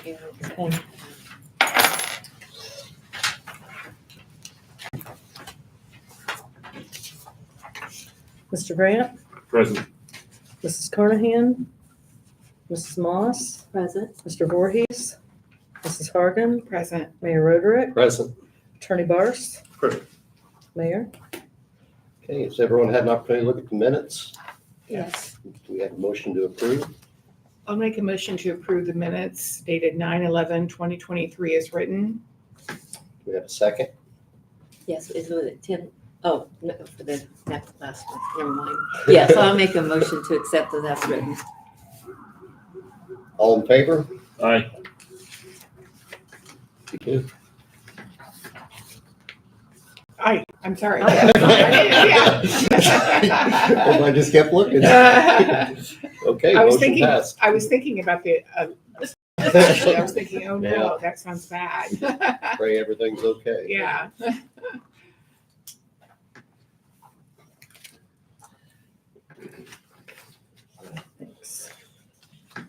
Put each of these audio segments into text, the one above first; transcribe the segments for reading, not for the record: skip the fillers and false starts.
Okay. Mr. Grant, Present. Mrs. Carnahan, Mrs. Moss, Present. Mr. Voorhees, Mrs. Hargan, Present. Mayor Roderick, Present. Attorney Barst, Present. Mayor. Okay, has everyone had an opportunity to look at the minutes? Yes. Do we have a motion to approve? I'll make a motion to approve the minutes dated 9/11/2023 as written. Do we have a second? Yes, is it Tim? Oh, no, for the next last one, never mind. Yes, I'll make a motion to accept it as written. All in favor? Aye. You too. I'm sorry. Well, Yeah. I just kept looking. Okay, I was motion thinking, passed. I was thinking about the, I was thinking, oh Yeah. no, that sounds bad. Pray everything's okay. Yeah. Thanks.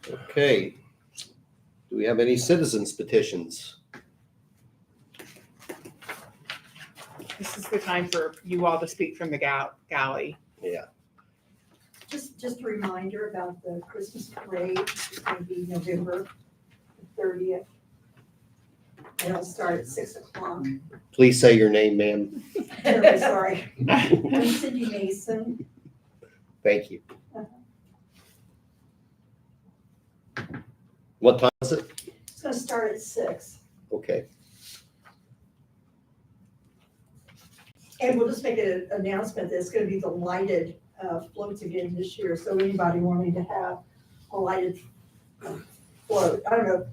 Okay. Do we have any citizens petitions? This is the time for you all to speak from the galley. Yeah. Just a reminder about the Christmas parade. It's going to be November 30th. And it'll start at 6 o'clock. Please say your name, ma'am. Terribly sorry. I'm Cindy Mason. Thank you. What time is it? It's going to start at 6. Okay. And we'll just make an announcement that it's going to be the lighted floats again this year. So anybody wanting to have a lighted float, I don't know.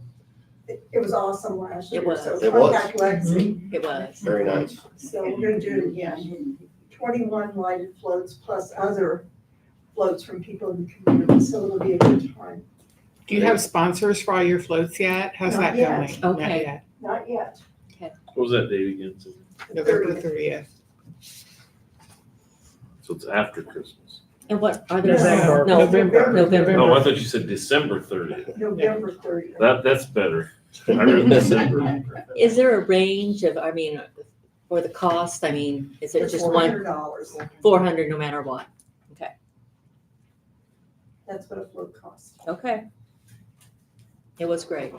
It was awesome last year. It was. So It was. contact Lexi. It was. Very nice. So we're going to do it again. 21 lighted floats plus other floats from people in the community. So it'll be a good time. Do you have sponsors for all your floats yet? How's Not that yet. going? Not Okay. yet. Not yet. What was that date again? November 30th. So it's after Christmas. And what are there? November. No, November. Oh, I thought you said December 30th. November 30th. That's better. I heard December. Is there a range of, I mean, for the cost? I mean, is it It's just one, $400. 400 no matter what? That's what a float costs. Okay. It was great.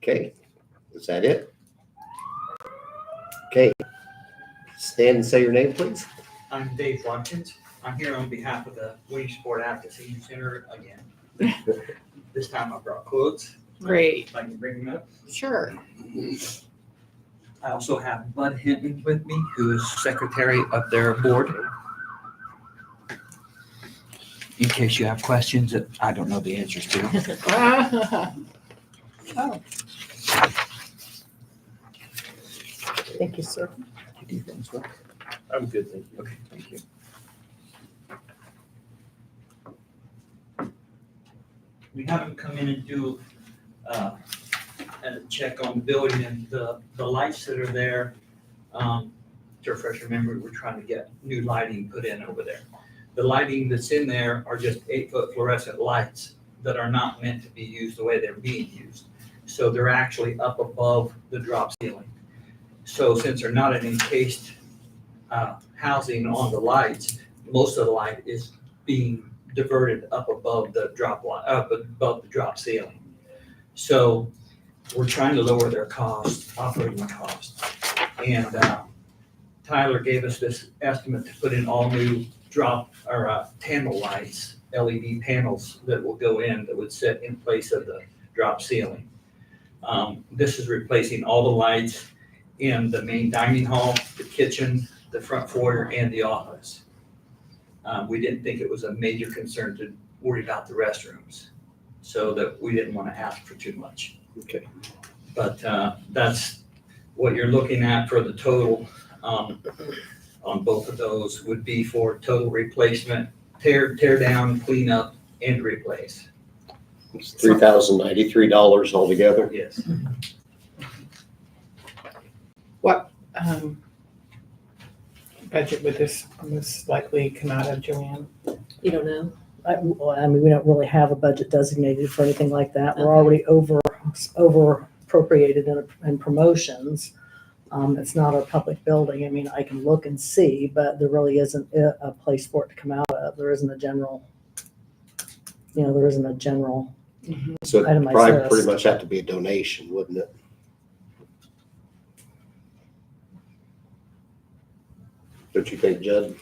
Okay. Is that it? Okay. Stand and say your name, please. I'm Dave Watkins. I'm here on behalf of the Williamsport Attica Senior Center again. This time I brought quotes. Great. If I can bring them up. Sure. I also have Bud Hinton with me, who is secretary of their board. In case you have questions that I don't know the answers to. Oh, Thank you, sir. You do things well. I'm good, thank you. Okay, thank you. We have them come in and do a check on the building and the lights that are there. To refresh your memory, we're trying to get new lighting put in over there. The lighting that's in there are just 8-foot fluorescent lights that are not meant to be used the way they're being used. So they're actually up above the drop ceiling. So since they're not an encased housing on the lights, most of the light is being diverted up above the drop ceiling. So we're trying to lower their operating cost. And Tyler gave us this estimate to put in all new panel lights, LED panels that will go in that would sit in place of the drop ceiling. This is replacing all the lights in the main dining hall, the kitchen, the front foyer, and the office. We didn't think it was a major concern to worry about the restrooms, so that we didn't want to ask for too much. Okay. But that's what you're looking at for the total on both of those would be for total replacement, tear down, clean up, and replace. It's $3,093 altogether. Yes. what budget would this most likely come out of, Joanne? You don't know? I mean, we don't really have a budget designated for anything like that. We're already over appropriated in promotions. It's not our public building. I mean, I can look and see, but there really isn't a place for it to come out of. There isn't a general, there isn't a general. So it'd Itemized probably list. pretty much have to be a donation, wouldn't it? Don't you think, Judd?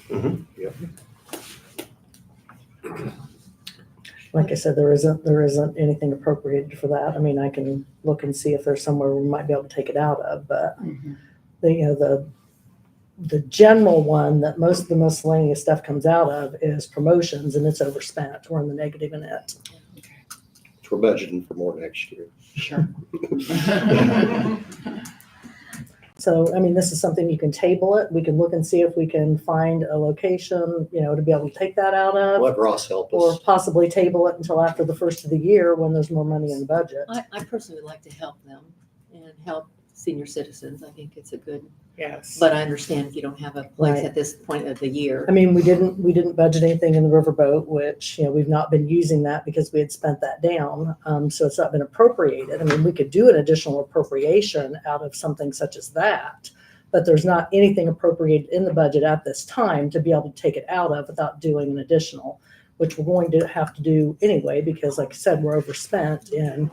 Yep. Like I said, there isn't anything appropriated for that. I mean, I can look and see if there's somewhere we might be able to take it out of, but the general one that most of the miscellaneous stuff comes out of is promotions, and it's overspent. We're in the negative in it. We're budgeting for more next year. Sure. So, I mean, this is something you can table it. We can look and see if we can find a location, to be able to take that out of, Let Ross help or us. possibly table it until after the first of the year when there's more money in the budget. I personally would like to help them and help senior citizens. I think it's a good, Yes. but I understand if you don't have a place Right. at this point of the year. I mean, we didn't budget anything in the riverboat, which, we've not been using that because we had spent that down. So it's not been appropriated. I mean, we could do an additional appropriation out of something such as that, but there's not anything appropriated in the budget at this time to be able to take it out of without doing an additional, which we're going to have to do anyway, because like I said, we're overspent in,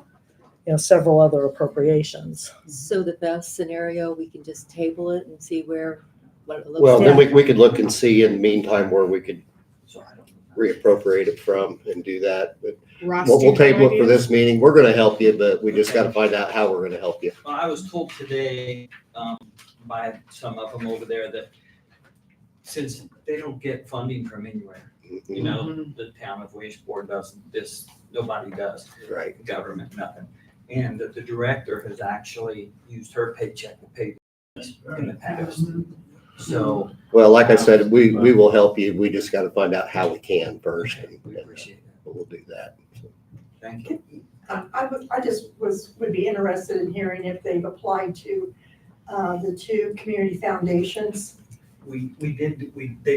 several other appropriations. So the best scenario, we can just table it and see what it looks Well, like. then we could look and see in the meantime where we could So I don't know. reappropriate it from and do that. But Ross, we'll do you have table it for ideas? this meeting. We're gonna help you, but we just gotta find out how we're gonna help you. Well, I was told today, by some of them over there that since they don't get funding from anywhere, the town of Wasteport doesn't, nobody does, Right. government, nothing. And that the director has actually used her paycheck to pay this in the past. So Well, like I said, we will help you. We just gotta find out how we can first. and we appreciate that. We'll do that. Thank you. I just would be interested in hearing if they've applied to the two community foundations, They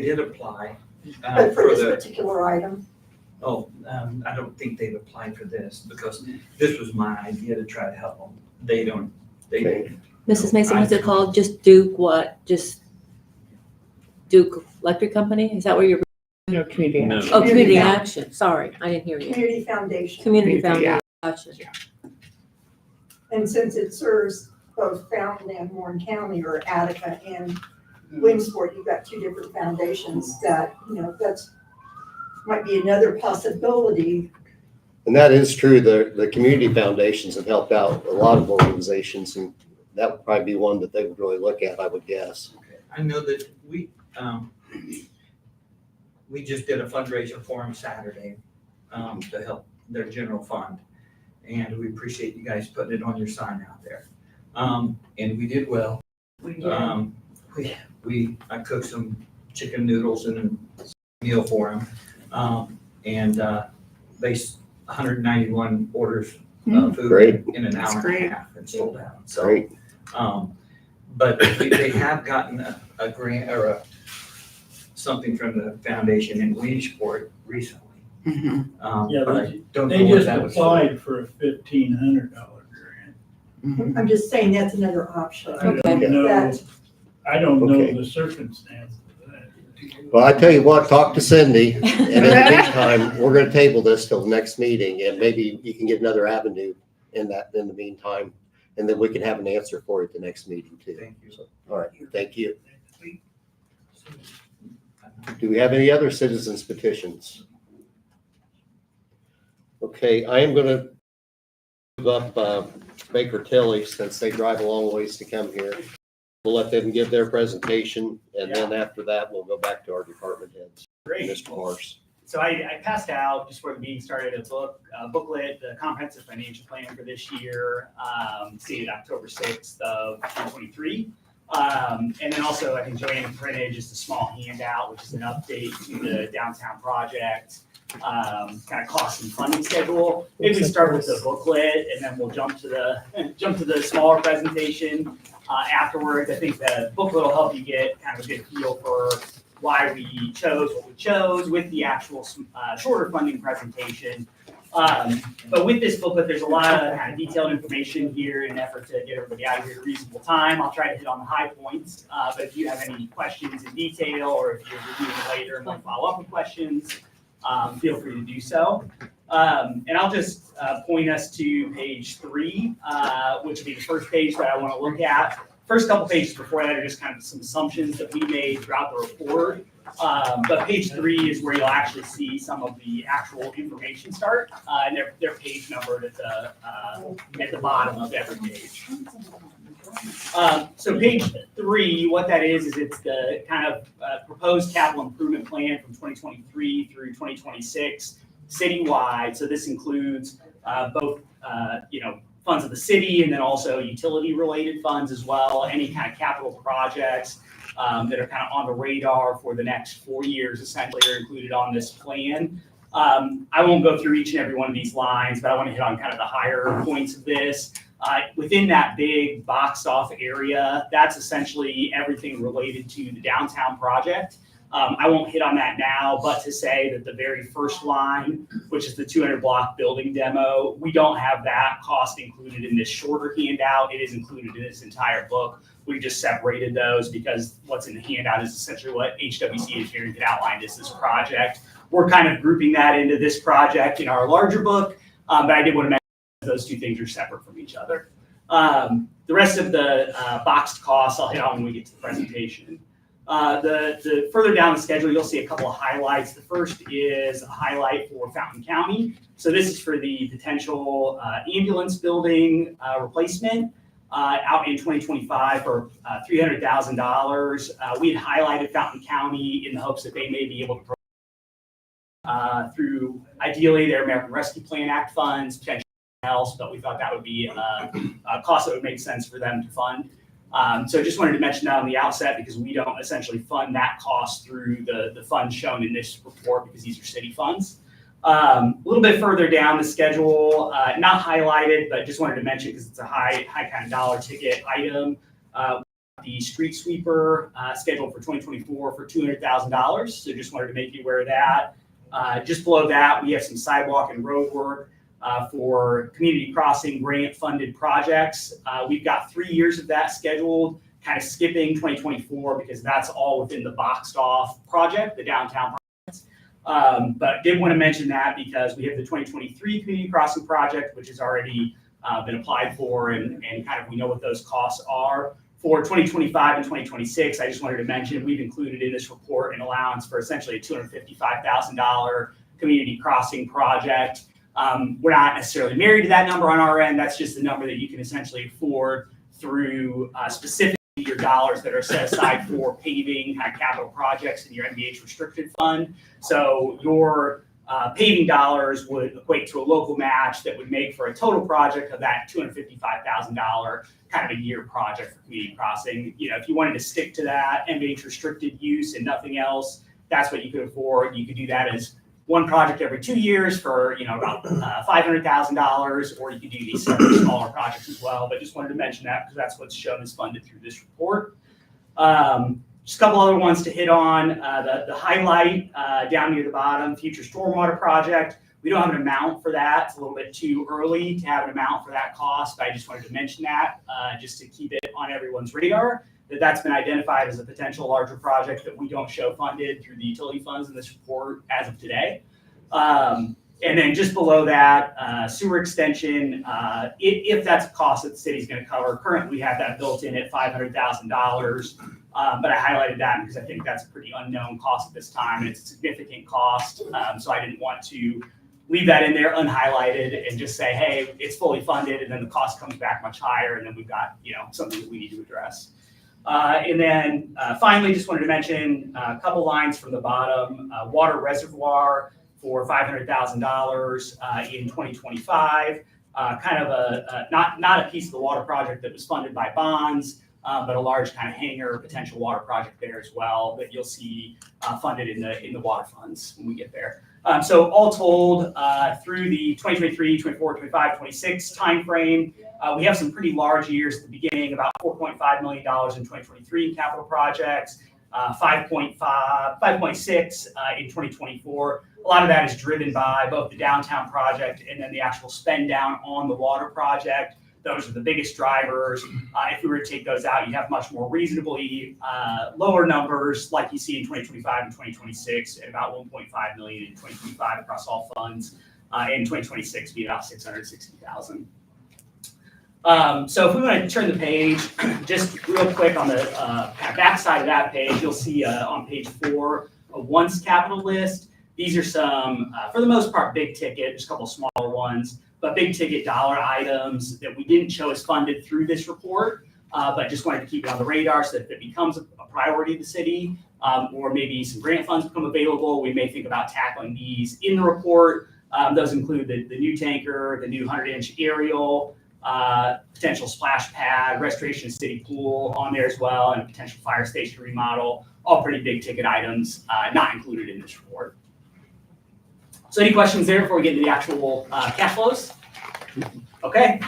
did apply. but for this the- particular item. I don't think they've applied for this because this was my idea to try to help them. They don't. Mrs. Mason, what's it called? Just Duke what? Just Duke Electric Company? Is that where you're? No, community No. action. Oh, Community Community Action. Sorry, I didn't hear you. Community Foundation. Community Community, Foundation. yeah. Gotcha. And since it serves both Fountain and Warren County, or Attica and Williamsport, you've got two different foundations that, that's might be another possibility. And that is true. The community foundations have helped out a lot of organizations, and that would probably be one that they would really look at, I would guess. I know that we just did a fundraiser for them Saturday to help their general fund. And we appreciate you guys putting it on your sign out there. And we did well. I cooked some chicken noodles and a meal for them. And they 191 orders of food Great. in an That's hour and great. a half and sold out. So, Great. but they have gotten a grant or something from the foundation in Williamsport recently. Mhm. Yeah, But I don't know They what just that was for. applied for a $1,500 grant. Mhm. I'm just saying that's another option. I don't Okay. know, That- I don't Okay. know the circumstances of that. Well, I tell you what, talk to Cindy, and in the meantime, we're gonna table this till the next meeting, and maybe you can get another avenue in the meantime, and then we can have an answer for you at the next meeting too. Thank you. So, all right, thank you. Do we have any other citizens petitions? Okay, I am gonna move up Baker Tilly, since they drive a long ways to come here. We'll let them give their presentation, and then after that, we'll go back to our department heads. Great. Mr. Morse. So I passed out, just before the meeting started, a booklet, the comprehensive financial plan for this year, dated October 6th of 2023. And then also, I think Joanne printed just a small handout, which is an update to the downtown project, kind of cost and funding schedule. Maybe we start with the booklet, and then we'll jump to the smaller presentation afterwards. I think the booklet will help you get kind of a good feel for why we chose what we chose with the actual shorter funding presentation. But with this booklet, there's a lot of kind of detailed information here in an effort to get everybody out of here at a reasonable time. I'll try to hit on the high points, but if you have any questions in detail, or if you're reviewing it later and want to follow up with questions, feel free to do so. And I'll just point us to page 3, which will be the first page that I want to look at. First couple pages before that are just kind of some assumptions that we made throughout the report. But page 3 is where you'll actually see some of the actual information start, and they're page numbered at the bottom of every page. So page 3, what that is it's the kind of proposed capital improvement plan from 2023 through 2026 citywide. So this includes both funds of the city and then also utility related funds as well. Any kind of capital projects that are kind of on the radar for the next 4 years essentially are included on this plan. I won't go through each and every one of these lines, but I want to hit on kind of the higher points of this. Within that big boxed off area, that's essentially everything related to the downtown project. I won't hit on that now, but to say that the very first line, which is the 200 block building demo, we don't have that cost included in this shorter handout. It is included in this entire book. We just separated those because what's in the handout is essentially what HWC Engineering had outlined as this project. We're kind of grouping that into this project in our larger book, but I did want to mention those two things are separate from each other. The rest of the boxed costs I'll hit on when we get to the presentation. The further down the schedule, you'll see a couple of highlights. The first is a highlight for Fountain County. So this is for the potential ambulance building replacement out in 2025 for $300,000. We had highlighted Fountain County in the hopes that they may be able to through ideally their American Rescue Plan Act funds, potentially else, but we thought that would be a cost that would make sense for them to fund. So just wanted to mention that on the outset because we don't essentially fund that cost through the funds shown in this report because these are city funds. A little bit further down the schedule, not highlighted, but just wanted to mention because it's a high kind of dollar ticket item. The street sweeper scheduled for 2024 for $200,000. So just wanted to make you aware of that. Just below that, we have some sidewalk and road work for community crossing grant funded projects. We've got 3 years of that scheduled, kind of skipping 2024 because that's all within the boxed off project, the downtown project. But did want to mention that because we have the 2023 community crossing project, which has already been applied for and kind of we know what those costs are. For 2025 and 2026, I just wanted to mention we've included in this report an allowance for essentially a $255,000 community crossing project. We're not necessarily married to that number on our end. That's just the number that you can essentially afford through specifically your dollars that are set aside for paving kind of capital projects in your NVH restricted fund. So your paving dollars would equate to a local match that would make for a total project of that $255,000 kind of a year project for community crossing. You know, if you wanted to stick to that NVH restricted use and nothing else, that's what you could afford. You could do that as one project every 2 years for, about $500,000, or you could do these smaller projects as well. But just wanted to mention that because that's what's shown as funded through this report. Just a couple other ones to hit on. The highlight down near the bottom, future stormwater project. We don't have an amount for that. It's a little bit too early to have an amount for that cost, but I just wanted to mention that just to keep it on everyone's radar, that's been identified as a potential larger project that we don't show funded through the utility funds in this report as of today. And then just below that, sewer extension, if that's a cost that the city's going to cover. Currently, we have that built in at $500,000, but I highlighted that because I think that's a pretty unknown cost at this time, and it's a significant cost. So I didn't want to leave that in there unhighlighted and just say, hey, it's fully funded, and then the cost comes back much higher, and then we've got something that we need to address. And then finally, just wanted to mention a couple lines from the bottom. Water reservoir for $500,000 in 2025. Kind of a not a piece of the water project that was funded by bonds, but a large kind of hangar potential water project there as well that you'll see funded in the water funds when we get there. So all told, through the 2023, 24, 25, 26 timeframe, we have some pretty large years at the beginning, about $4.5 million in 2023 in capital projects, 5.6 in 2024. A lot of that is driven by both the downtown project and then the actual spend down on the water project. Those are the biggest drivers. If we were to take those out, you'd have much more reasonably lower numbers like you see in 2025 and 2026 at about 1.5 million in 2025 across all funds. In 2026 be about 660,000. So if we want to turn the page, just real quick on the back side of that page, you'll see on page 4 a once capital list. These are some, for the most part, big ticket, just a couple smaller ones, but big ticket dollar items that we didn't show as funded through this report, but just wanted to keep it on the radar so that if it becomes a priority of the city, or maybe some grant funds become available, we may think about tackling these in the report. Those include the new tanker, the new 100-inch aerial, potential splash pad, restoration of city pool on there as well, and a potential fire station remodel, all pretty big ticket items, not included in this report. So any questions there before we get into the actual cash flows? Okay,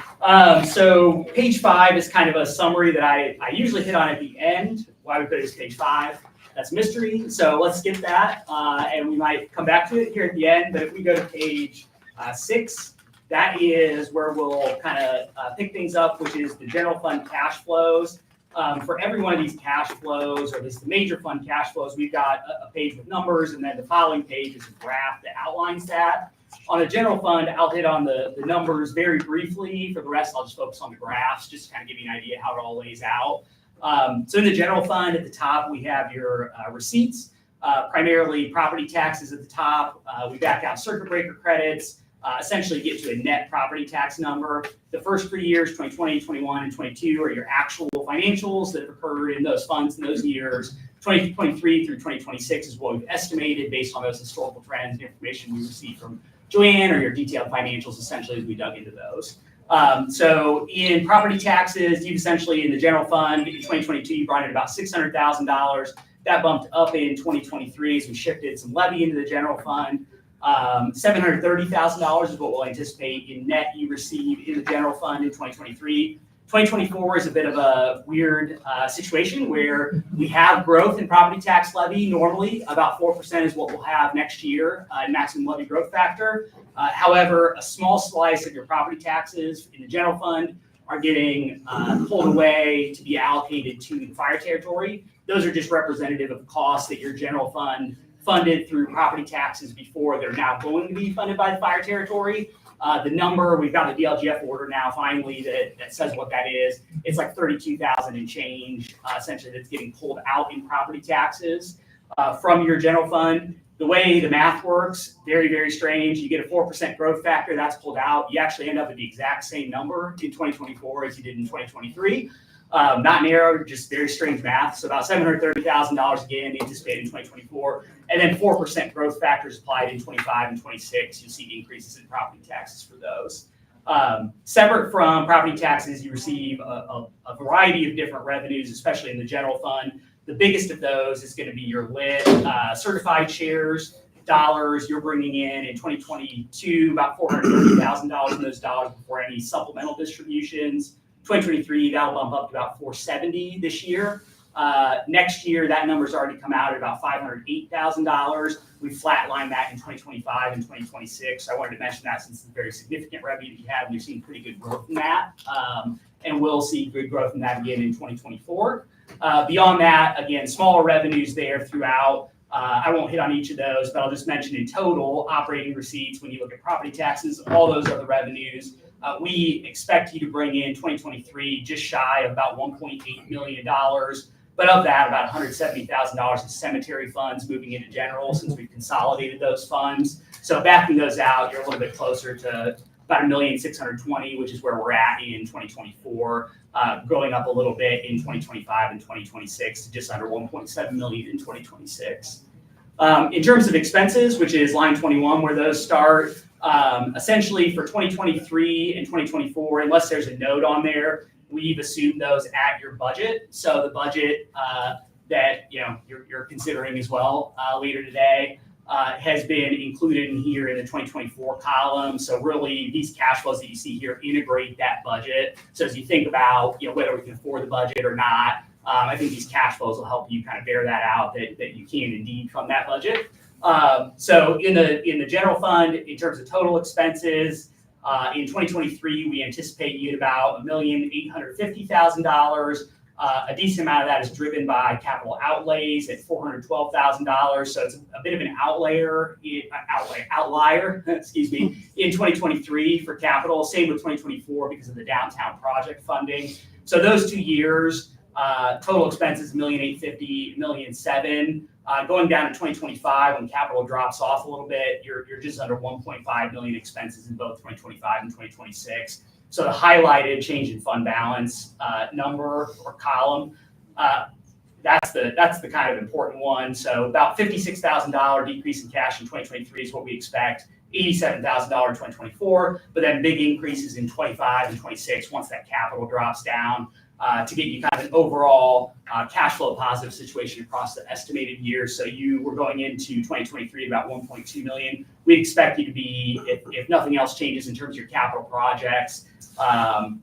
so page 5 is kind of a summary that I usually hit on at the end. Why we put it as page 5, that's mystery. So let's skip that, and we might come back to it here at the end. But if we go to page 6, that is where we'll kind of pick things up, which is the general fund cash flows. For every one of these cash flows, or at least the major fund cash flows, we've got a page with numbers, and then the following page is a graph that outlines that. On the general fund, I'll hit on the numbers very briefly. For the rest, I'll just focus on the graphs, just to kind of give you an idea how it all lays out. So in the general fund, at the top, we have your receipts, primarily property taxes at the top. We back out circuit breaker credits, essentially get to a net property tax number. The first 3 years, 2020, 21, and 22, are your actual financials that have occurred in those funds in those years. 2023 through 2026 is what we've estimated based on those historical trends and information we received from Joanne, or your detailed financials, essentially, as we dug into those. So in property taxes, you've essentially, in the general fund, in 2022, you brought in about $600,000. That bumped up in 2023 as we shifted some levy into the general fund. $730,000 is what we'll anticipate in net you receive in the general fund in 2023. 2024 is a bit of a weird situation where we have growth in property tax levy. Normally, about 4% is what we'll have next year in maximum levy growth factor. However, a small slice of your property taxes in the general fund are getting pulled away to be allocated to the fire territory. Those are just representative of costs that your general fund funded through property taxes before. They're now going to be funded by the fire territory. The number, we've got the DLGF order now finally that says what that is. It's like 32,000 and change, essentially, that's getting pulled out in property taxes from your general fund. The way the math works, very, very strange. You get a 4% growth factor, that's pulled out. You actually end up at the exact same number in 2024 as you did in 2023. Not narrow, just very strange math. So about $730,000 again anticipated in 2024. And then 4% growth factors applied in 25 and 26. You'll see increases in property taxes for those. Separate from property taxes, you receive a variety of different revenues, especially in the general fund. The biggest of those is going to be your lit certified shares, dollars you're bringing in 2022, about $430,000 in those dollars before any supplemental distributions. 2023, that'll bump up to about $470,000 this year. Next year, that number's already come out at about $508,000. We flatlined that in 2025 and 2026. So I wanted to mention that since it's a very significant revenue that you have, and you've seen pretty good growth in that. And we'll see good growth in that again in 2024. Beyond that, again, smaller revenues there throughout. I won't hit on each of those, but I'll just mention in total, operating receipts, when you look at property taxes, all those other revenues, we expect you to bring in 2023 just shy of about $1.8 million. But of that, about $170,000 is cemetery funds moving into general since we've consolidated those funds. So backing those out, you're a little bit closer to about $1,620,000, which is where we're at in 2024, growing up a little bit in 2025 and 2026 to just under $1.7 million in 2026. In terms of expenses, which is line 21, where those start, essentially for 2023 and 2024, unless there's a note on there, we've assumed those at your budget. So the budget that you're considering as well later today has been included in here in the 2024 column. So really, these cash flows that you see here integrate that budget. So as you think about whether we can afford the budget or not, I think these cash flows will help you kind of bear that out, that you can indeed fund that budget. So in the general fund, in terms of total expenses, in 2023, we anticipate you at about $1,850,000. A decent amount of that is driven by capital outlays at $412,000. So it's a bit of an outlier, excuse me, in 2023 for capital. Same with 2024 because of the downtown project funding. So those 2 years, total expenses $1,850,000, $1,007,000. Going down to 2025, when capital drops off a little bit, you're just under 1.5 million expenses in both 2025 and 2026. So the highlighted change in fund balance number or column, that's the kind of important one. So about $56,000 decrease in cash in 2023 is what we expect. $87,000 in 2024, but then big increases in 25 and 26 once that capital drops down. To get you kind of an overall cash flow positive situation across the estimated years. So you were going into 2023 about 1.2 million. We expect you to be, if nothing else changes in terms of your capital projects,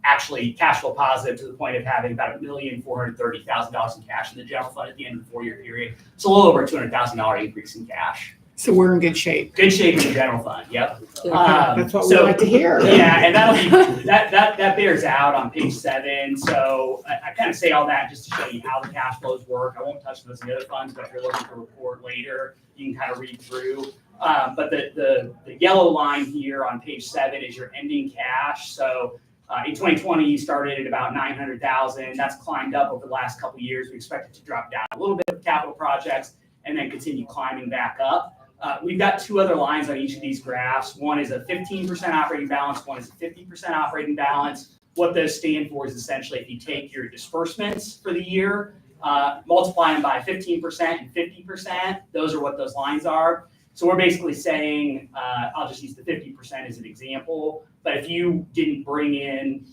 actually cash flow positive to the point of having about $1,430,000 in cash in the general fund at the end of the 4-year period. It's a little over a $200,000 increase in cash. So we're in good shape. Good shape in the general fund. Yep. That's what we like to hear. Yeah, and that'll be that bears out on page 7. So I kind of say all that just to show you how the cash flows work. I won't touch those in the other funds, but if you're looking for a report later, you can kind of read through. But the yellow line here on page 7 is your ending cash. So in 2020, you started at about 900,000. That's climbed up over the last couple of years. We expect it to drop down a little bit with capital projects and then continue climbing back up. We've got 2 other lines on each of these graphs. One is a 15% operating balance, one is a 50% operating balance. What those stand for is essentially if you take your disbursements for the year, multiply them by 15% and 50%, those are what those lines are. So we're basically saying, I'll just use the 50% as an example, but if you didn't bring in,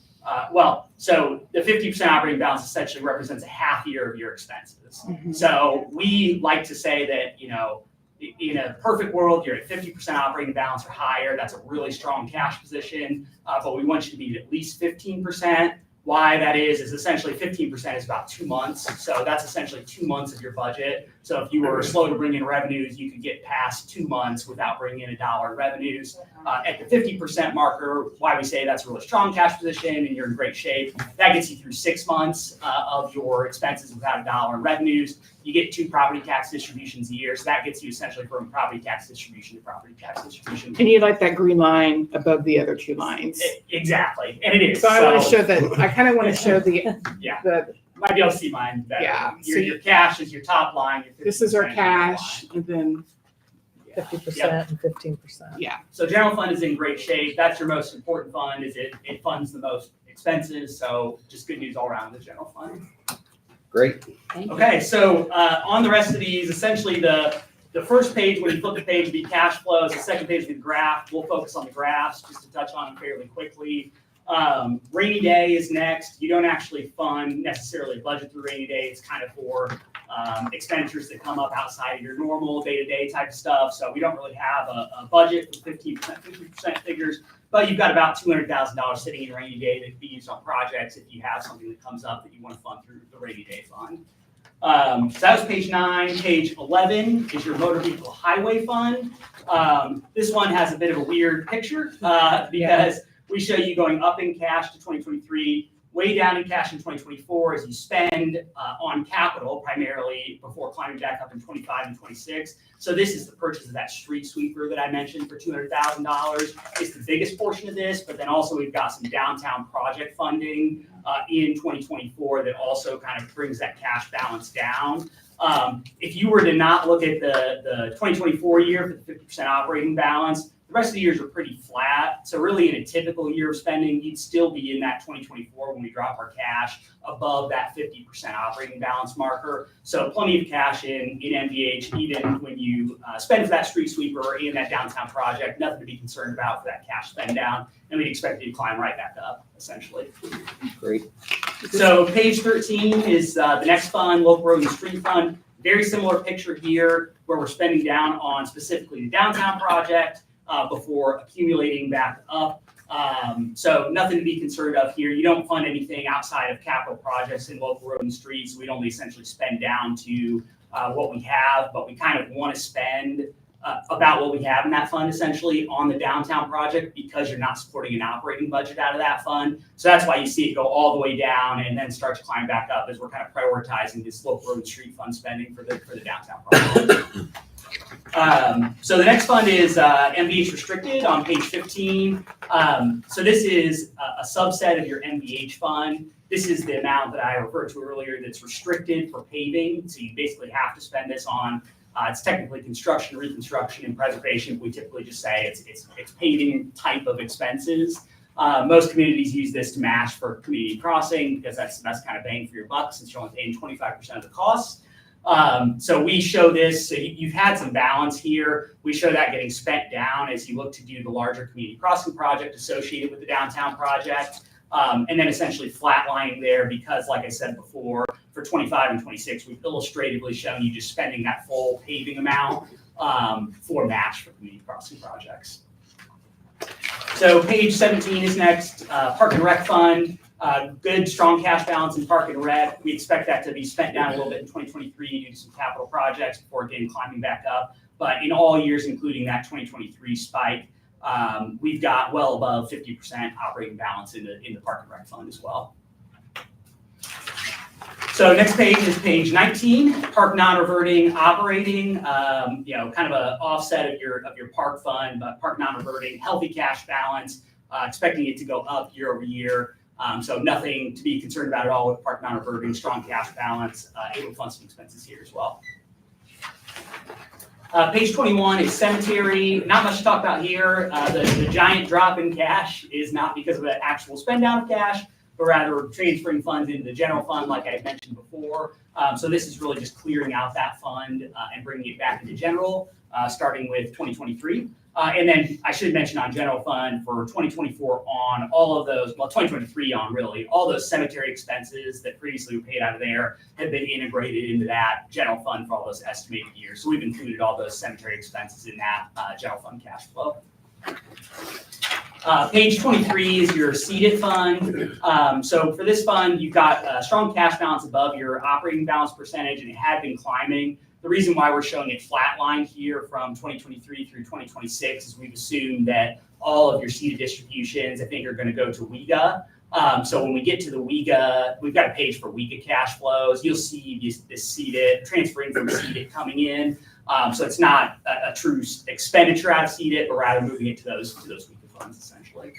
so the 50% operating balance essentially represents a half year of your expenses. Mhm. So we like to say that, in a perfect world, you're at 50% operating balance or higher. That's a really strong cash position, but we want you to be at least 15%. Why that is essentially 15% is about 2 months. So that's essentially 2 months of your budget. So if you were slow to bring in revenues, you could get past 2 months without bringing in $1 in revenues. At the 50% marker, why we say that's a really strong cash position and you're in great shape, that gets you through 6 months of your expenses without $1 in revenues. You get 2 property tax distributions a year. So that gets you essentially from property tax distribution to property tax distribution. And you like that green line above the other 2 lines. Exactly. And it is. So I want to show that, I kind of want to show the, Yeah. the, Might be able to see mine better. Yeah, Your cash is your top line. Your this is our 50% cash, line. and then, 50% and 15%. yeah. So general fund is in great shape. That's your most important fund. It funds the most expenses. So just good news all around the general fund. Great. Thank you. Okay, so on the rest of these, essentially the first page, when you flip the page, would be cash flows. The second page would be the graph. We'll focus on the graphs just to touch on them fairly quickly. Rainy day is next. You don't actually fund necessarily budget through rainy day. It's kind of for expenditures that come up outside of your normal day-to-day type of stuff. So we don't really have a budget for 15%, 50% figures, but you've got about $200,000 sitting in rainy day that can be used on projects if you have something that comes up that you want to fund through the rainy day fund. So that was page 9. Page 11 is your motor vehicle highway fund. This one has a bit of a weird picture because we show you going up in cash to 2023, way down in cash in 2024 as you spend on capital primarily before climbing back up in 25 and 26. So this is the purchase of that street sweeper that I mentioned for $200,000. It's the biggest portion of this, but then also we've got some downtown project funding in 2024 that also kind of brings that cash balance down. If you were to not look at the 2024 year for the 50% operating balance, the rest of the years are pretty flat. So really in a typical year of spending, you'd still be in that 2024 when we drop our cash above that 50% operating balance marker. So plenty of cash in MVH, even when you spend for that street sweeper or in that downtown project, nothing to be concerned about for that cash spend down. And we'd expect it to climb right back up, essentially. Great. So page 13 is the next fund, local road and street fund. Very similar picture here where we're spending down on specifically the downtown project before accumulating back up So nothing to be concerned of here. You don't fund anything outside of capital projects in local road and streets. We'd only essentially spend down to what we have, but we kind of want to spend about what we have in that fund essentially on the downtown project because you're not supporting an operating budget out of that fund. So that's why you see it go all the way down and then start to climb back up as we're kind of prioritizing this local road and street fund spending for the downtown project. So the next fund is MVH restricted on page 15. So this is a subset of your MVH fund. This is the amount that I referred to earlier that's restricted for paving. So you basically have to spend this on, it's technically construction, reconstruction, and preservation. We typically just say it's paving type of expenses. Most communities use this to match for community crossing because that's kind of bang for your buck since you're only paying 25% of the costs. So we show this, so you've had some balance here. We show that getting spent down as you look to do the larger community crossing project associated with the downtown project. And then essentially flatlining there because like I said before, for 25 and 26, we've illustratively shown you just spending that full paving amount for match for community crossing projects. So page 17 is next, Park and Rec Fund. Good, strong cash balance in Park and Rec. We expect that to be spent down a little bit in 2023 due to some capital projects before again climbing back up. But in all years, including that 2023 spike, we've got well above 50% operating balance in the Park and Rec Fund as well. So next page is page 19, park non-reverting operating, kind of an offset of your park fund, but park non-reverting, healthy cash balance, expecting it to go up year over year. So nothing to be concerned about at all with park non-reverting, strong cash balance, able to fund some expenses here as well. Page 21 is cemetery. Not much to talk about here. The giant drop in cash is not because of an actual spend down of cash, but rather transferring funds into the general fund, like I had mentioned before. So this is really just clearing out that fund and bringing it back into general, starting with 2023. And then I should mention on general fund for 2024 on all of those, well, 2023 on really, all those cemetery expenses that previously were paid out of there have been integrated into that general fund for all those estimated years. So we've included all those cemetery expenses in that general fund cash flow. Page 23 is your seeded fund. So for this fund, you've got a strong cash balance above your operating balance percentage, and it had been climbing. The reason why we're showing it flatlined here from 2023 through 2026 is we've assumed that all of your seeded distributions, I think, are going to go to WEGA. So when we get to the WEGA, we've got a page for WEGA cash flows. You'll see this seeded, transferring from seeded coming in. So it's not a true expenditure out of seeded, but rather moving it to those WEGA funds, essentially.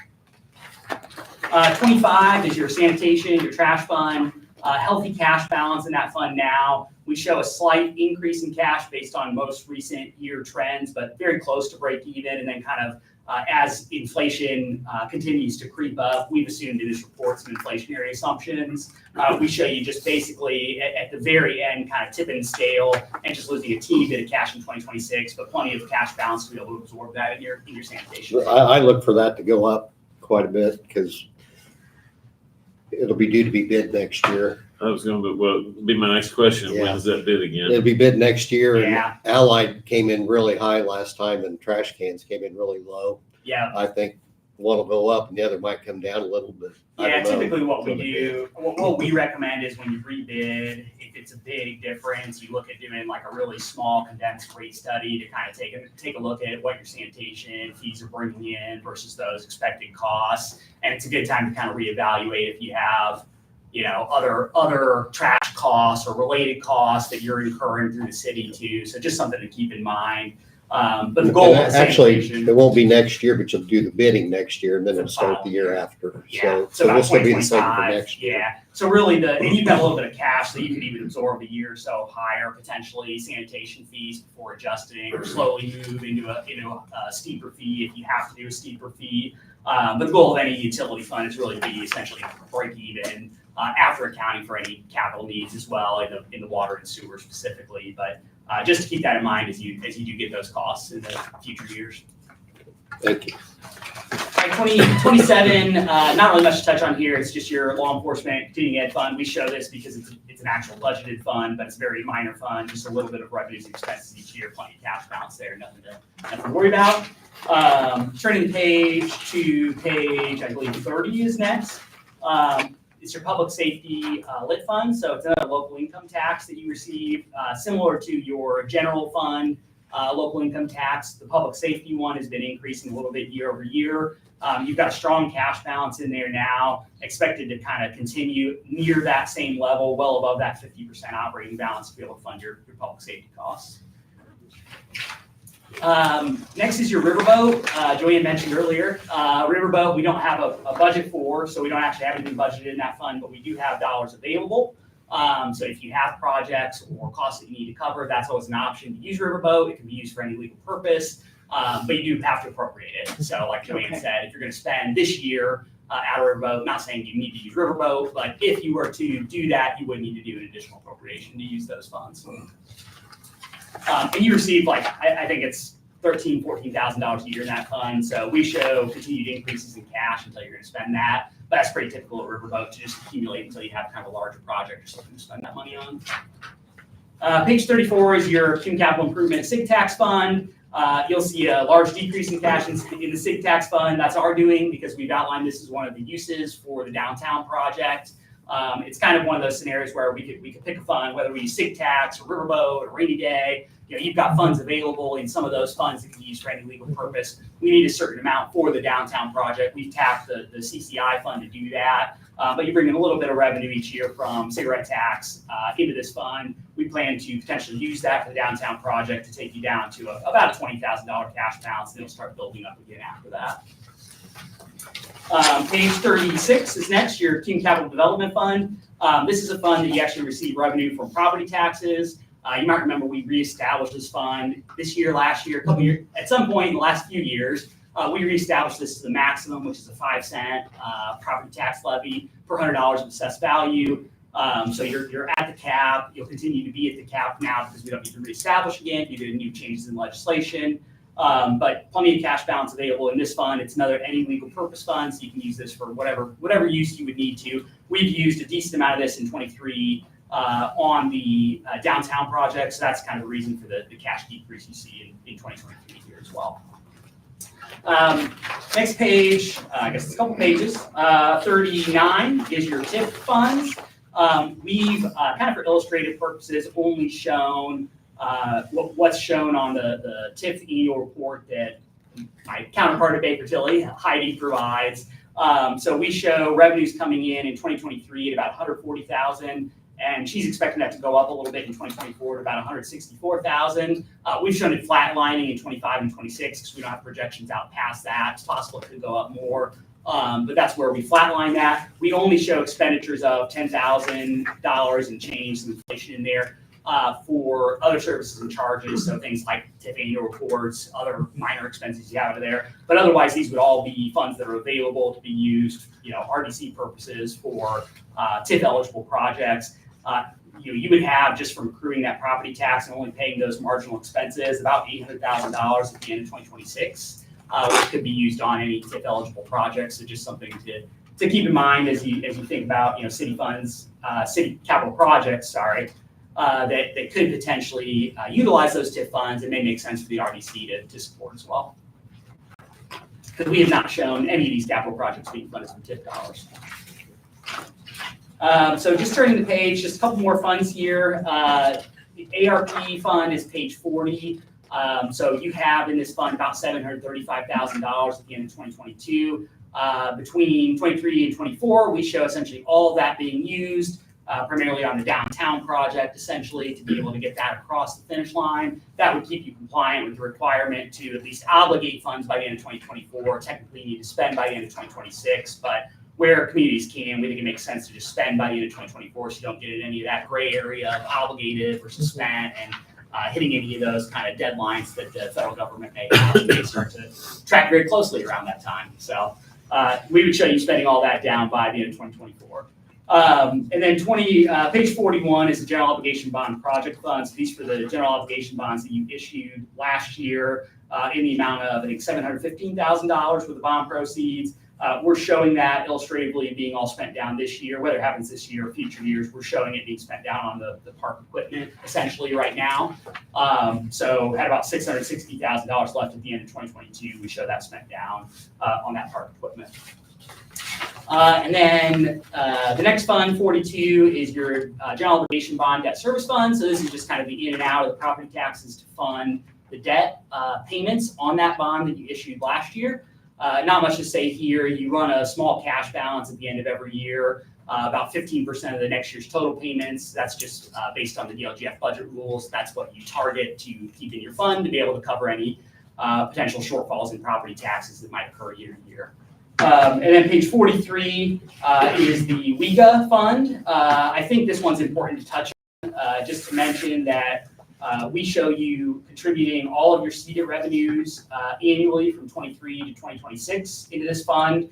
25 is your sanitation, your trash fund. Healthy cash balance in that fund now. We show a slight increase in cash based on most recent year trends, but very close to break even. And then kind of as inflation continues to creep up, we've assumed in this report some inflationary assumptions. We show you just basically at the very end, kind of tipping the scale and just losing a teeny bit of cash in 2026, but plenty of cash balance to be able to absorb that in your sanitation. I look for that to go up quite a bit because it'll be due to be bid next year. I was going to be my next question. Yeah. When's that bid again? It'll be bid next year. Yeah. And Allied came in really high last time and trash cans came in really low. Yeah. I think one will go up and the other might come down a little bit. I Yeah, don't know. typically what we do, what we recommend is when you rebid, if it's a big difference, you look at doing like a really small condensed rate study to kind of take a look at what your sanitation fees are bringing in versus those expected costs. And it's a good time to kind of reevaluate if you have, other trash costs or related costs that you're incurring through the city too. So just something to keep in mind. But the goal of Actually, sanitation, it won't be next year, but you'll do the bidding next year and then it'll start the year after. yeah, So about this will be the same for 2025, next year. yeah. So really and you've got a little bit of cash that you could even absorb a year or so higher, potentially sanitation fees before adjusting or slowly move into a steeper fee if you have to do a steeper fee. But the goal of any utility fund is really to be essentially break even after accounting for any capital needs as well in the water and sewer specifically. But just to keep that in mind as you do get those costs in the future years. Thank you. Right, 2027, not really much to touch on here. It's just your law enforcement continuing ed fund. We show this because it's an actual budgeted fund, but it's a very minor fund, just a little bit of revenues and expenses each year, plenty of cash balance there, nothing to worry about. Turning the page to page, I believe 30 is next. It's your public safety lit fund. So it's another local income tax that you receive, similar to your general fund local income tax. The public safety one has been increasing a little bit year over year. You've got a strong cash balance in there now, expected to kind of continue near that same level, well above that 50% operating balance to be able to fund your public safety costs. Next is your riverboat. Joanne mentioned earlier, riverboat we don't have a budget for, so we don't actually have anything budgeted in that fund, but we do have dollars available. So if you have projects or costs that you need to cover, that's always an option to use riverboat. It can be used for any legal purpose, but you do have to appropriate it. So like Joanne said, if you're going to spend this year out of riverboat, not saying you need to use riverboat, but if you were to do that, you would need to do an additional appropriation to use those funds. And you receive I think it's $13,000, $14,000 a year in that fund. So we show continued increases in cash until you're going to spend that. But that's pretty typical of riverboat to just accumulate until you have kind of a larger project or something to spend that money on. Page 34 is your Human Capital Improvement SIG tax fund. You'll see a large decrease in cash in the SIG tax fund. That's our doing because we've outlined this as one of the uses for the downtown project. It's kind of one of those scenarios where we could pick a fund, whether we use SIG tax or riverboat or rainy day. You've got funds available in some of those funds that can be used for any legal purpose. We need a certain amount for the downtown project. We've tapped the CCI fund to do that. But you bring in a little bit of revenue each year from cigarette tax into this fund. We plan to potentially use that for the downtown project to take you down to about a $20,000 cash balance, and it'll start building up again after that. Page 36 is next, your Human Capital Development Fund. This is a fund that you actually receive revenue from property taxes. You might remember we reestablished this fund this year, last year, a couple years, at some point in the last few years. We reestablished this to the maximum, which is a 5-cent property tax levy per $100 of assessed value. So you're at the cap. You'll continue to be at the cap now because we don't need to reestablish again due to new changes in legislation. But plenty of cash balance available in this fund. It's another any legal purpose fund, so you can use this for whatever use you would need to. We've used a decent amount of this in 23 on the downtown project, so that's kind of the reason for the cash decrease you see in 2023 here as well. Next page, I guess it's a couple pages. 39 is your TIF funds. We've kind of for illustrative purposes only shown what's shown on the TIF annual report that my counterpart at Baker Tilly, Heidi, provides. So we show revenues coming in 2023 at about $140,000. And she's expecting that to go up a little bit in 2024 to about $164,000. We've shown it flatlining in 25 and 26 because we don't have projections out past that. It's possible it could go up more, but that's where we flatline that. We only show expenditures of $10,000 and change, some inflation in there for other services and charges, so things like TIF annual reports, other minor expenses you have out of there. But otherwise, these would all be funds that are available to be used, RDC purposes for TIF eligible projects. You would have, just from accruing that property tax and only paying those marginal expenses, about $800,000 at the end of 2026, which could be used on any TIF eligible projects. So just something to keep in mind as you think about city funds, city capital projects. That could potentially utilize those TIF funds. It may make sense for the RDC to support as well. Because we have not shown any of these capital projects being funded from TIF dollars. So just turning the page, just a couple more funds here. The ARP fund is page 40. So you have in this fund about $735,000 at the end of 2022. Between 23 and 24, we show essentially all of that being used, primarily on the downtown project, essentially, to be able to get that across the finish line. That would keep you compliant with the requirement to at least obligate funds by the end of 2024. Technically, you need to spend by the end of 2026, but where communities can, we think it makes sense to just spend by the end of 2024 so you don't get in any of that gray area of obligated versus spent and hitting any of those kind of deadlines that the federal government may start to track very closely around that time. So we would show you spending all that down by the end of 2024. And then page 41 is the general obligation bond project funds. These for the general obligation bonds that you issued last year in the amount of, I think, $715,000 for the bond proceeds. We're showing that illustratively being all spent down this year, whether it happens this year or future years, we're showing it being spent down on the park equipment essentially right now. So had about $660,000 left at the end of 2022. We show that spent down on that park equipment. And then the next fund, 42, is your general obligation bond debt service fund. So this is just kind of the in and out of the property taxes to fund the debt payments on that bond that you issued last year. Not much to say here. You run a small cash balance at the end of every year, about 15% of the next year's total payments. That's just based on the DLGF budget rules. That's what you target to keep in your fund to be able to cover any potential shortfalls in property taxes that might occur year to year. And then page 43 is the WEGA fund. I think this one's important to touch on, just to mention that we show you contributing all of your seeded revenues annually from 23 to 2026 into this fund.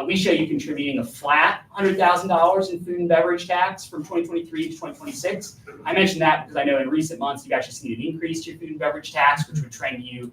We show you contributing a flat $100,000 in food and beverage tax from 2023 to 2026. I mentioned that because I know in recent months you've actually seen an increase to your food and beverage tax, which would trend you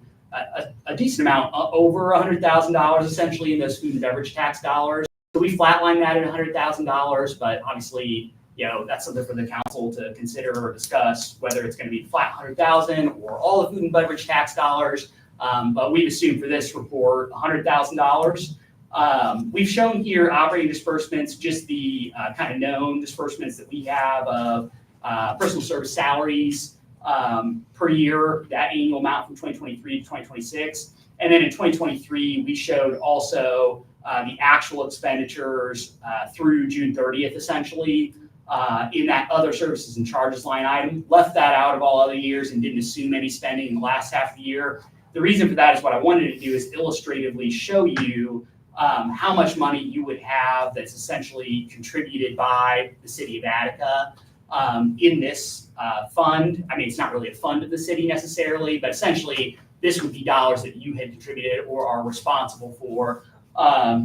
a decent amount over $100,000 essentially in those food and beverage tax dollars. So we flatline that at $100,000, but obviously, you know, that's something for the council to consider or discuss whether it's going to be flat $100,000 or all the food and beverage tax dollars. But we've assumed for this report $100,000. We've shown here operating disbursements, just the kind of known disbursements that we have of personal service salaries per year, that annual amount from 2023 to 2026. And then in 2023, we showed also the actual expenditures through June 30th, essentially, in that other services and charges line item. Left that out of all other years and didn't assume any spending in the last half of the year. The reason for that is what I wanted to do is illustratively show you how much money you would have that's essentially contributed by the city of Attica in this fund. I mean, it's not really a fund of the city necessarily, but essentially this would be dollars that you had contributed or are responsible for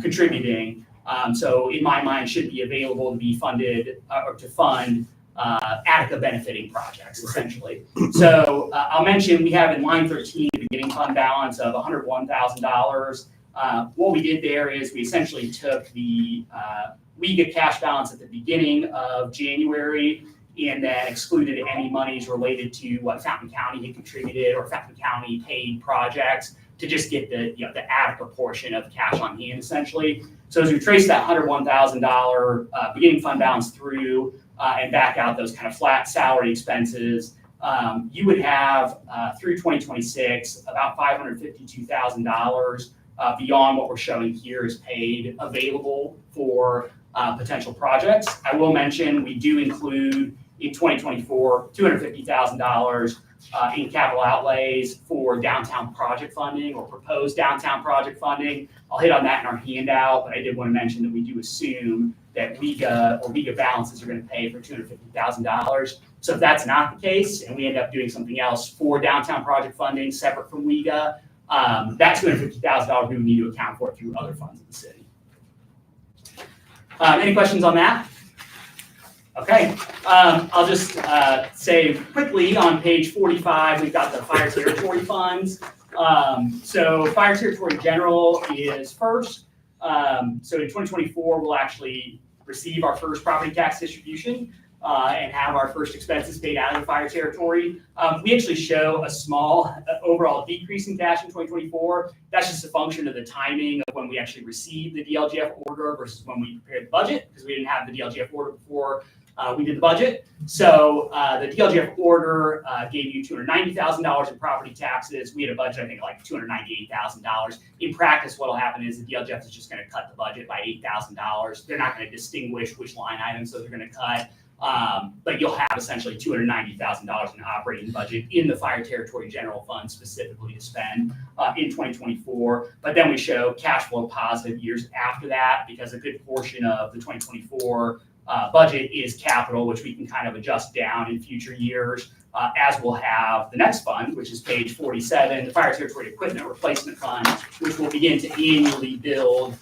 contributing. So in my mind, should be available to be funded or to fund Attica benefiting projects, essentially. So I'll mention we have in line 13 a beginning fund balance of $101,000. What we did there is we essentially took the WEGA cash balance at the beginning of January and then excluded any monies related to what Fountain County had contributed or Fountain County paid projects to just get the the Attica portion of cash on hand, essentially. So as we trace that $101,000 beginning fund balance through and back out those kind of flat salary expenses, you would have through 2026 about $552,000 beyond what we're showing here is paid available for potential projects. I will mention we do include in 2024 $250,000 in capital outlays for downtown project funding or proposed downtown project funding. I'll hit on that in our handout, but I did want to mention that we do assume that WEGA balances are going to pay for $250,000. So if that's not the case and we end up doing something else for downtown project funding separate from WEGA, that $250,000 we would need to account for through other funds of the city. Any questions on that? Okay, I'll just say quickly on page 45, we've got the fire territory funds. So fire territory general is first. So in 2024, we'll actually receive our first property tax distribution and have our first expenses paid out of the fire territory. We actually show a small overall decrease in cash in 2024. That's just a function of the timing of when we actually received the DLGF order versus when we prepared the budget, because we didn't have the DLGF order before we did the budget. So the DLGF order gave you $290,000 in property taxes. We had a budget, I think, like $298,000. In practice, what will happen is the DLGF is just going to cut the budget by $8,000. They're not going to distinguish which line items those are going to cut. But you'll have essentially $290,000 in operating budget in the fire territory general fund specifically to spend in 2024. But then we show cash flow positive years after that because a good portion of the 2024 budget is capital, which we can kind of adjust down in future years, as we'll have the next fund, which is page 47, the Fire Territory Equipment Replacement Fund, which will begin to annually build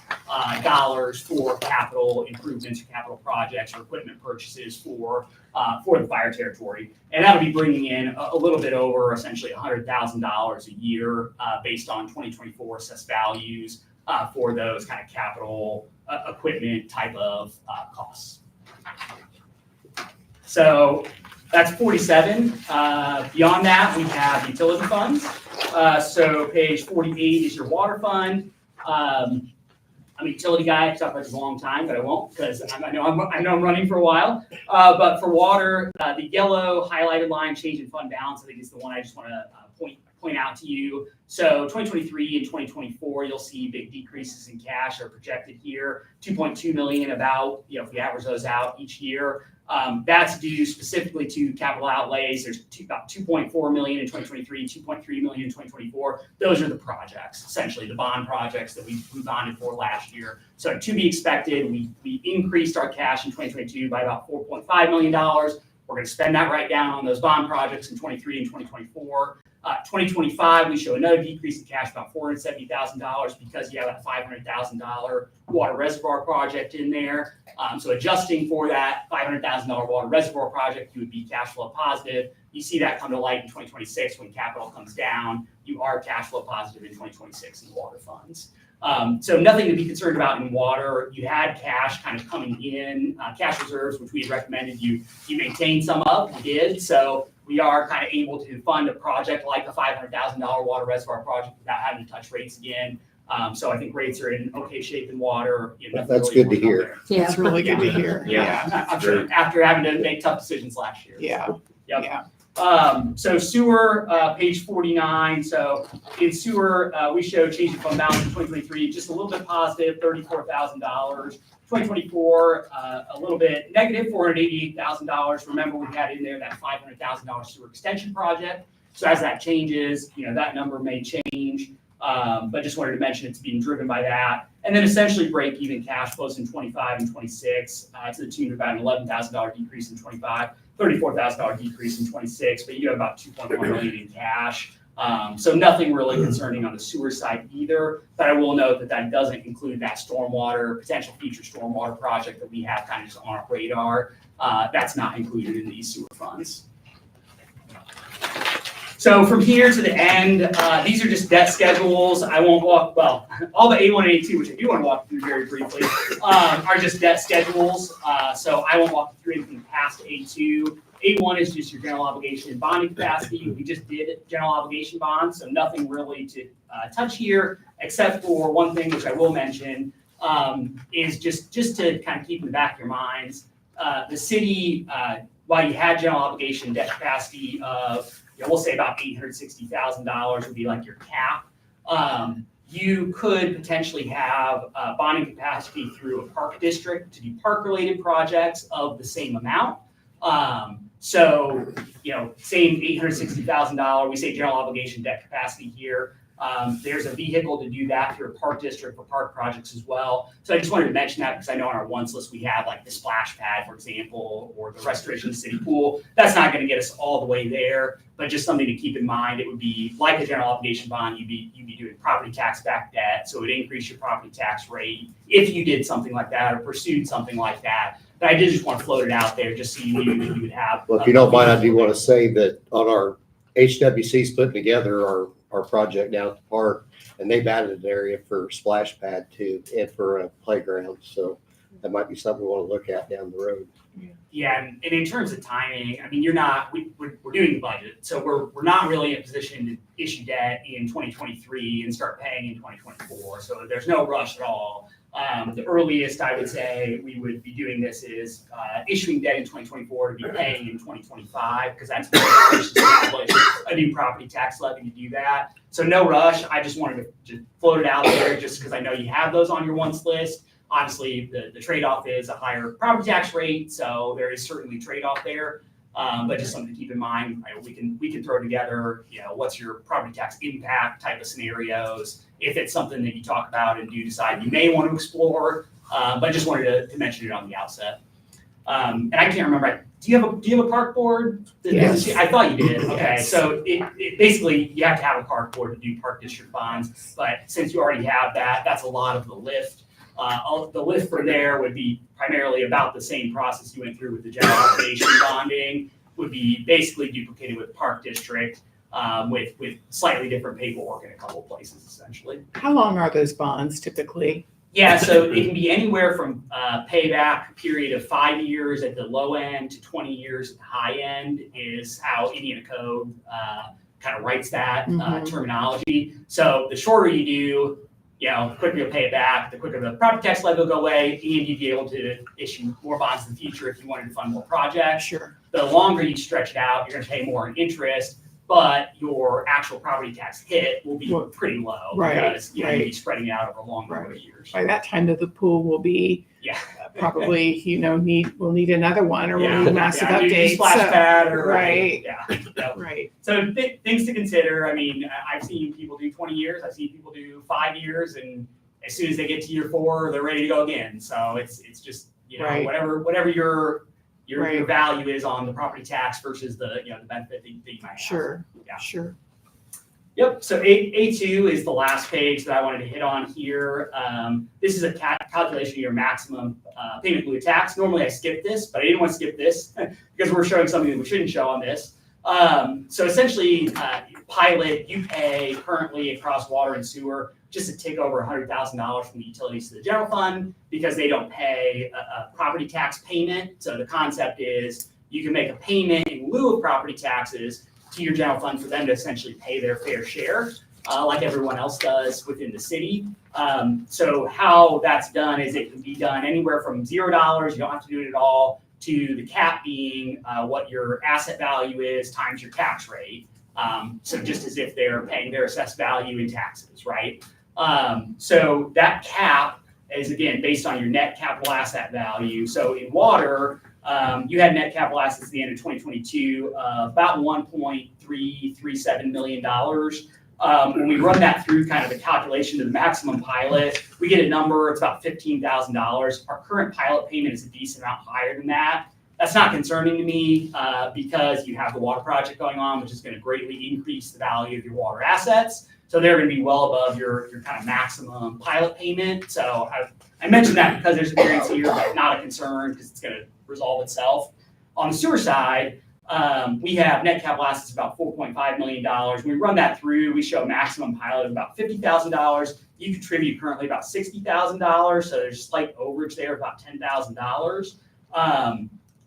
dollars for capital improvements or capital projects or equipment purchases for the fire territory. And that'll be bringing in a little bit over essentially $100,000 a year based on 2024 assessed values for those kind of capital equipment type of costs. So that's 47. Beyond that, we have utility funds. So page 48 is your water fund. I'm a utility guy. I talk about this a long time, but I won't because I know I'm running for a while. But for water, the yellow highlighted line, change in fund balance, I think is the one I just want to point out to you. So 2023 and 2024, you'll see big decreases in cash are projected here. 2.2 million about, if we average those out each year. That's due specifically to capital outlays. There's about 2.4 million in 2023, 2.3 million in 2024. Those are the projects, essentially the bond projects that we bonded for last year. So to be expected, we increased our cash in 2022 by about $4.5 million. We're going to spend that right down on those bond projects in 23 and 2024. 2025, we show another decrease in cash, about $470,000, because you have that $500,000 water reservoir project in there. So adjusting for that $500,000 water reservoir project, you would be cash flow positive. You see that come to light in 2026 when capital comes down. You are cash flow positive in 2026 in water funds. So nothing to be concerned about in water. You had cash kind of coming in, cash reserves, which we had recommended you maintain some of. We did. So we are kind of able to fund a project like the $500,000 water reservoir project without having to touch rates again. So I think rates are in okay shape in water. That's good to hear. Yeah. It's really good to hear. Yeah, I'm sure after having to make tough decisions last year. Yeah. Yep. Yeah. So sewer, page 49. So in sewer, we show change in fund balance in 2023, just a little bit positive, $34,000. 2024, a little bit negative, $488,000. Remember, we had in there that $500,000 sewer extension project. So as that changes, that number may change. But just wanted to mention it's being driven by that. And then essentially break even cash flows in 25 and 26 to the tune of about an $11,000 decrease in 25, $34,000 decrease in 26, but you have about 2.1 million in cash. So nothing really concerning on the sewer side either, but I will note that that doesn't include that stormwater, potential future stormwater project that we have kind of just on our radar. That's not included in these sewer funds. So from here to the end, these are just debt schedules. I won't walk, well, all the A1 and A2, which I do want to walk through very briefly, are just debt schedules. So I won't walk through anything past A2. A1 is just your general obligation and bonding capacity. We just did general obligation bonds, so nothing really to touch here, except for one thing which I will mention, is just to kind of keep in the back of your minds. The city, while you had general obligation debt capacity of, we'll say about $860,000 would be like your cap. You could potentially have bonding capacity through a park district to do park-related projects of the same amount. So, same $860,000, we say general obligation debt capacity here. There's a vehicle to do that through a park district for park projects as well. So I just wanted to mention that because I know on our wants list we have like the splash pad, for example, or the restoration of the city pool. That's not going to get us all the way there, but just something to keep in mind. It would be like a general obligation bond. You'd be doing property tax backed debt, so it would increase your property tax rate if you did something like that or pursued something like that. But I did just want to float it out there just so you knew that you would have. Well, if you don't mind, I do want to say that on our HWC's putting together our project down at the park, and they've added an area for splash pad too, and for a playground. So that might be something we want to look at down the road. Yeah, and in terms of timing, I mean, we're doing the budget, so we're not really in a position to issue debt in 2023 and start paying in 2024. So there's no rush at all. The earliest I would say we would be doing this is issuing debt in 2024 to be paying in 2025, because that's when we establish a new property tax levy to do that. So no rush. I just wanted to just float it out there just because I know you have those on your wants list. Obviously, the trade-off is a higher property tax rate, so there is certainly trade-off there. But just something to keep in mind. We can throw together, what's your property tax impact type of scenarios if it's something that you talk about and do decide you may want to explore. But I just wanted to mention it on the outset. And I can't remember. Do you have a park board? Yes. I thought you did. Okay, Yes. so it basically you have to have a park board to do park district bonds. But since you already have that, that's a lot of the lift. The lift for there would be primarily about the same process you went through with the general obligation bonding, would be basically duplicated with park district. with slightly different paperwork in a couple of places, essentially. How long are those bonds typically? Yeah, so it can be anywhere from payback period of 5 years at the low end to 20 years at the high end is how Indiana Code kind of writes that terminology. So the shorter you do, the quicker you'll pay it back, the quicker the property tax levy will go away, and you'd be able to issue more bonds in the future if you wanted to fund more projects. Sure. The longer you stretch it out, you're going to pay more in interest, but your actual property tax hit will be pretty low because you'll be spreading it out over a long number of years. By that time, the pool will be probably we'll need another one, or we'll need massive updates. Splash pad or right. Right. So things to consider. I mean, I've seen people do 20 years. I've seen people do 5 years, and as soon as they get to year 4, they're ready to go again. So it's just whatever your value is on the property tax versus the the benefit that you might have. Sure. Yeah. Sure. Yep. So A2 is the last page that I wanted to hit on here. This is a calculation of your maximum payment in lieu of tax. Normally I skip this, but I didn't want to skip this because we're showing something that we shouldn't show on this. So essentially, pilot, you pay currently across water and sewer just a tick over $100,000 from the utilities to the general fund because they don't pay a property tax payment. So the concept is you can make a payment in lieu of property taxes to your general fund for them to essentially pay their fair share, like everyone else does within the city. So how that's done is it can be done anywhere from $0, you don't have to do it at all, to the cap being what your asset value is times your tax rate. So just as if they're paying their assessed value in taxes, right? So that cap is, again, based on your net capital asset value. So in water, you had net capital assets at the end of 2022, about $1.337 million. When we run that through kind of the calculation to the maximum pilot, we get a number, it's about $15,000. Our current pilot payment is a decent amount higher than that. That's not concerning to me because you have the water project going on, which is going to greatly increase the value of your water assets. So they're going to be well above your kind of maximum pilot payment. So I mentioned that because there's a variance here, but not a concern because it's going to resolve itself. On the sewer side, we have net capital assets about $4.5 million. When we run that through, we show a maximum pilot of about $50,000. You contribute currently about $60,000, so there's a slight overage there of about $10,000.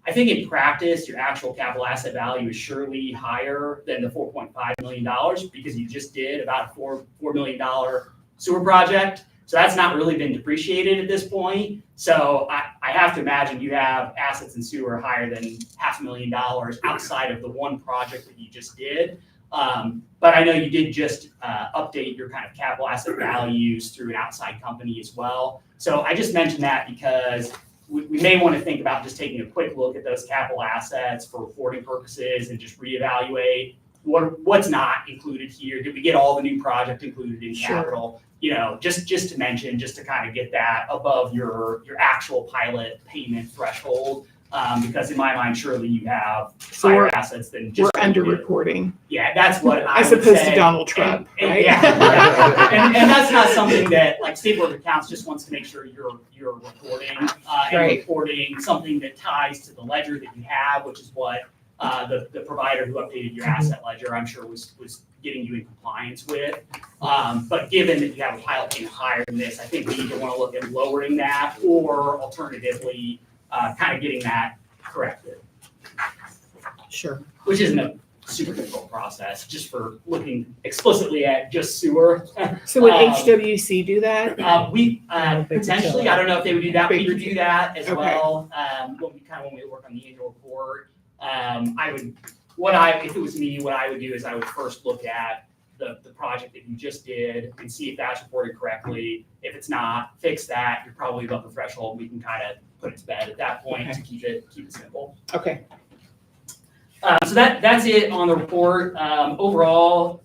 I think in practice, your actual capital asset value is surely higher than the $4.5 million because you just did about a $4 million sewer project. So that's not really been depreciated at this point. So I have to imagine you have assets in sewer higher than $500,000 outside of the one project that you just did. But I know you did just update your kind of capital asset values through an outside company as well. So I just mentioned that because we may want to think about just taking a quick look at those capital assets for reporting purposes and just reevaluate what's not included here. Did we get all the new project included in capital? Just to mention, just to kind of get that above your actual pilot payment threshold. Because in my mind, surely you have higher assets than just. We're underreporting. Yeah, that's what I As would opposed say. to Donald Trump, right? Yeah. And that's not something that State Board of Accounts just wants to make sure you're reporting and reporting something that ties to the ledger that you have, which is what the provider who updated your asset ledger, I'm sure was getting you in compliance with. But given that you have a pilot payment higher than this, I think we either want to look at lowering that or alternatively kind of getting that corrected. Sure. Which isn't a super difficult process, just for looking explicitly at just sewer. So would HWC do that? We potentially, I don't know if they would do that, we would do that as well. When we work on the annual report, if it was me, what I would do is I would first look at the project that you just did and see if that's reported correctly. If it's not, fix that. You're probably above the threshold. We can kind of put it to bed at that point to keep it simple. Okay. So that's it on the report. Overall,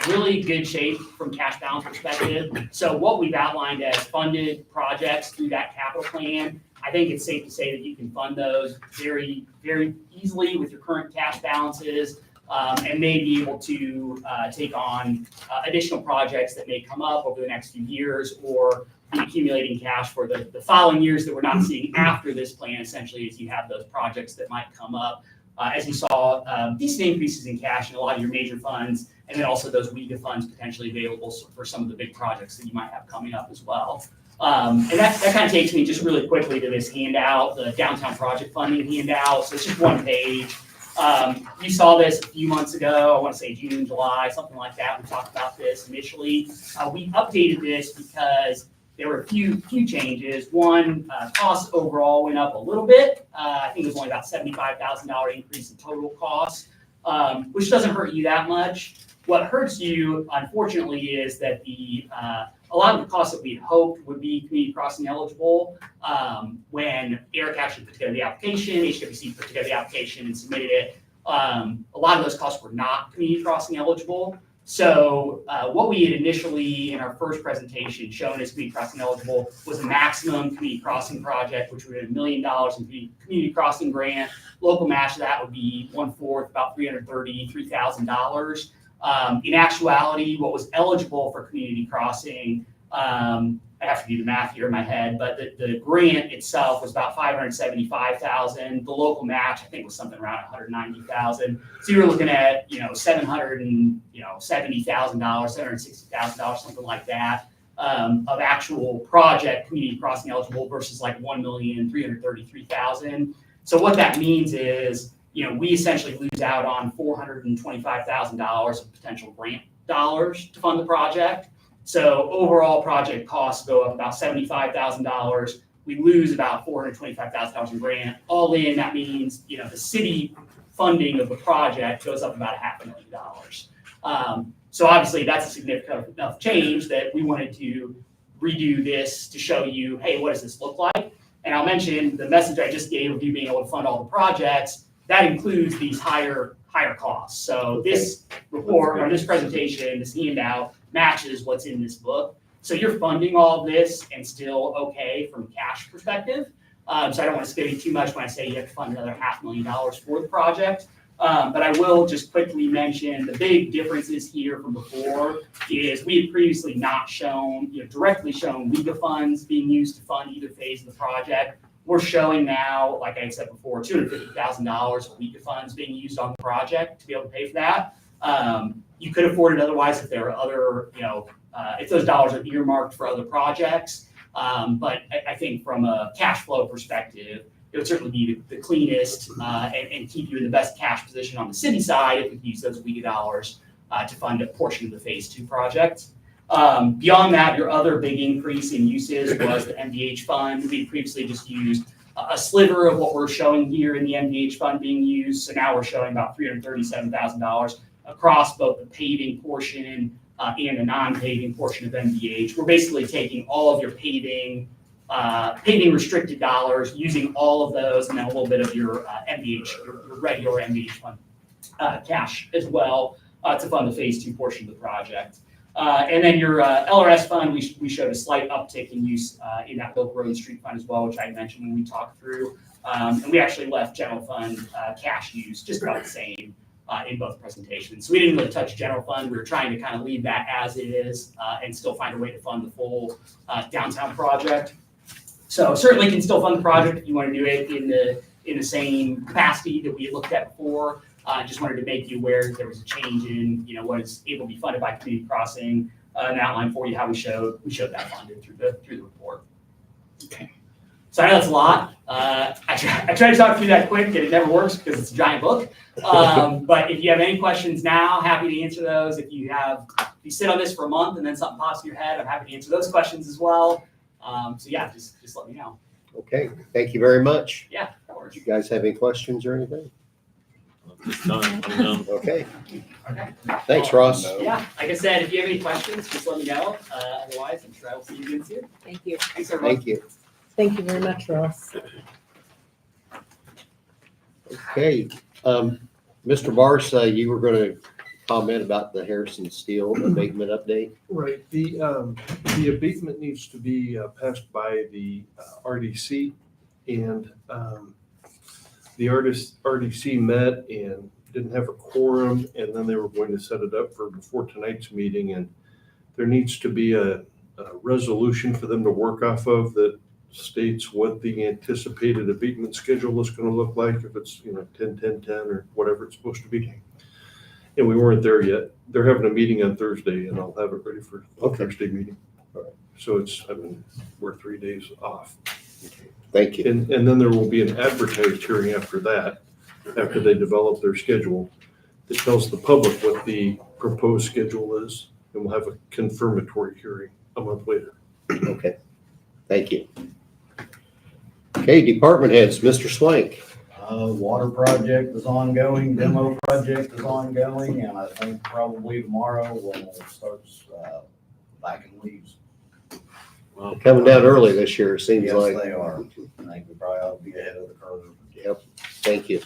really good shape from cash balance perspective. So what we've outlined as funded projects through that capital plan, I think it's safe to say that you can fund those very, very easily with your current cash balances, and may be able to take on additional projects that may come up over the next few years, or be accumulating cash for the following years that we're not seeing after this plan, essentially, as you have those projects that might come up. as you saw, decent increases in cash in a lot of your major funds, and then also those WEGA funds potentially available for some of the big projects that you might have coming up as well. And that kind of takes me just really quickly to this handout, the downtown project funding handout. So it's just one page. You saw this a few months ago, I want to say June, July, something like that. We talked about this initially. We updated this because there were a few changes. One, costs overall went up a little bit. I think it was only about $75,000 increase in total costs, which doesn't hurt you that much. What hurts you, unfortunately, is that a lot of the costs that we had hoped would be community crossing eligible, when Eric actually put together the application, HWC put together the application and submitted it, a lot of those costs were not community crossing eligible. So what we had initially in our first presentation shown as community crossing eligible was a maximum community crossing project, which would be $1 million in community crossing grant. Local match of that would be 1/4, about $333,000. In actuality, what was eligible for community crossing, I have to do the math here in my head, but the grant itself was about $575,000. The local match, I think, was something around $190,000. So you were looking at, $770,000, $760,000, something like that, of actual project community crossing eligible versus like $1,333,000. So what that means is, we essentially lose out on $425,000 of potential grant dollars to fund the project. So overall project costs go up about $75,000. We lose about $425,000 in grant. All in, that means, the city funding of the project goes up about $500,000. So obviously that's a significant enough change that we wanted to redo this to show you, hey, what does this look like? And I'll mention the message I just gave of you being able to fund all the projects. That includes these higher costs. So this report or this presentation, this handout matches what's in this book. So you're funding all of this and still okay from a cash perspective. So I don't want to scare you too much when I say you have to fund another $500,000 for the project. But I will just quickly mention the big differences here from before is we had previously not shown, directly shown WEGA funds being used to fund either phase of the project. We're showing now, like I said before, $250,000 of WEGA funds being used on the project to be able to pay for that. You could afford it otherwise if there are other, if those dollars are earmarked for other projects. But I think from a cash flow perspective, it would certainly be the cleanest and keep you in the best cash position on the city side if we could use those WEGA dollars to fund a portion of the phase 2 project. Beyond that, your other big increase in uses was the MDH fund. We previously just used a sliver of what we're showing here in the MDH fund being used. So now we're showing about $337,000 across both the paving portion and the non-paving portion of MDH. We're basically taking all of your paving restricted dollars, using all of those, and then a little bit of your MDH, your regular MDH fund cash as well to fund the phase 2 portion of the project. And then your LRS fund, we showed a slight uptick in use in that local road and street fund as well, which I mentioned when we talked through. And we actually left general fund cash use just about the same in both presentations. So we didn't really touch general fund. We were trying to kind of leave that as it is and still find a way to fund the full downtown project. So certainly can still fund the project if you want to do it in the same capacity that we had looked at before. Just wanted to make you aware that there was a change in what is able to be funded by community crossing, and outline for you how we showed that funded through the report. Okay. So I know that's a lot. I try to talk through that quick, and it never works because it's a giant book. But if you have any questions now, happy to answer those. If you sit on this for a month and then something pops in your head, I'm happy to answer those questions as well. So yeah, just let me know. Okay, thank you very much. Yeah, of course. You guys have any questions or anything? It's done. I'm done. Okay, Okay. thanks, Ross. Yeah, like I said, if you have any questions, just let me know. Otherwise, I'm sure I will see you again soon. Thank you. Thanks, everyone. Thank you. Thank you very much, Ross. Okay, Mr. Barsa, you were going to comment about the Harrison Steel abatement update? Right, the abatement needs to be passed by the RDC, and the RDC met and didn't have a quorum, and then they were going to set it up for before tonight's meeting, and there needs to be a resolution for them to work off of that states what the anticipated abatement schedule is gonna look like, if it's, 10, 10, 10, or whatever it's supposed to be. And we weren't there yet. They're having a meeting on Thursday, and I'll have it ready for the Okay. Thursday meeting. So we're 3 days off. Thank you. And then there will be an advertised hearing after that, after they develop their schedule, that tells the public what the proposed schedule is, and we'll have a confirmatory hearing a month later. Okay, thank you. Okay, department heads, Mr. Swank. Water project is ongoing, demo project is ongoing, and I think probably tomorrow we'll start, backing leaves. Coming down early this year, it seems Yes, like. they are. I think we probably ought to be ahead of the curve. Yep, thank you.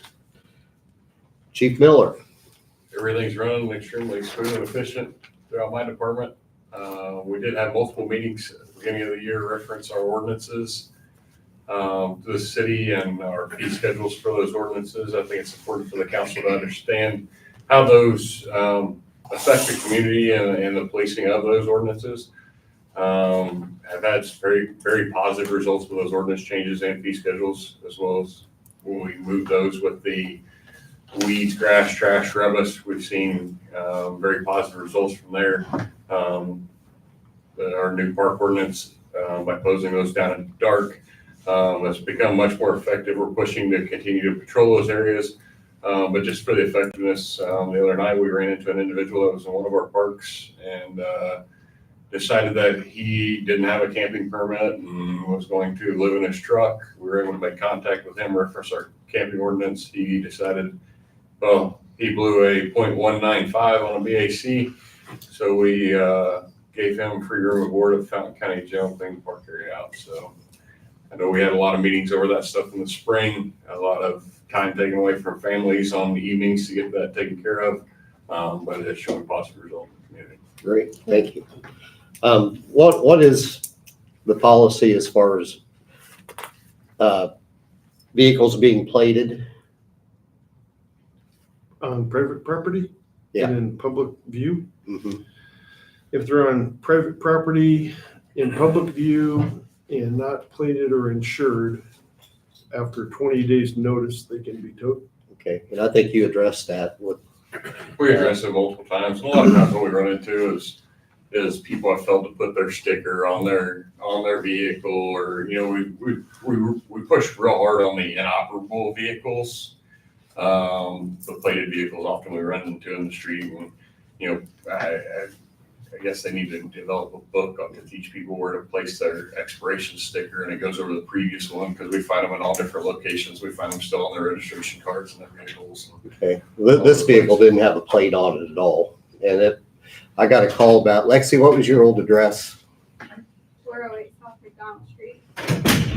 Chief Miller. Everything's running extremely smooth and efficient throughout my department. We did have multiple meetings at the beginning of the year, reference our ordinances to the city and our fee schedules for those ordinances. I think it's important for the council to understand how those affect the community and the policing of those ordinances. Have had very, very positive results with those ordinance changes and fee schedules, as well as when we move those with the weeds, grass, trash, rubbish. We've seen very positive results from there. Our new park ordinance, by closing those down in dark, has become much more effective. We're pushing to continue to patrol those areas. But just for the effectiveness, the other night we ran into an individual that was in one of our parks and decided that he didn't have a camping permit and was going to live in his truck. We were able to make contact with him, reference our camping ordinance. He decided, well, he blew a .195 on a BAC. So we gave him free room and board at Fountain County Jail and cleaned the park area out. So I know we had a lot of meetings over that stuff in the spring, a lot of time taken away from families on the evenings to get that taken care of. But it's showing positive results in the community. Great, thank you. What is the policy as far as vehicles being plated? On private property? Yeah. And in public view? Mhm. If they're on private property, in public view, and not plated or insured, after 20 days notice, they can be towed. Okay, and I think you addressed that with. We address it multiple times. A lot of times what we run into is people have failed to put their sticker on their vehicle, or we push real hard on the inoperable vehicles. The plated vehicles often we run into in the street, and I guess they need to develop a book to teach people where to place their expiration sticker, and it goes over the previous one because we find them in all different locations. We find them still on their registration cards and their vehicles. Okay, this vehicle didn't have a plate on it at all, and I got a call about, Lexi, what was your old address? 408 South McDonald Street.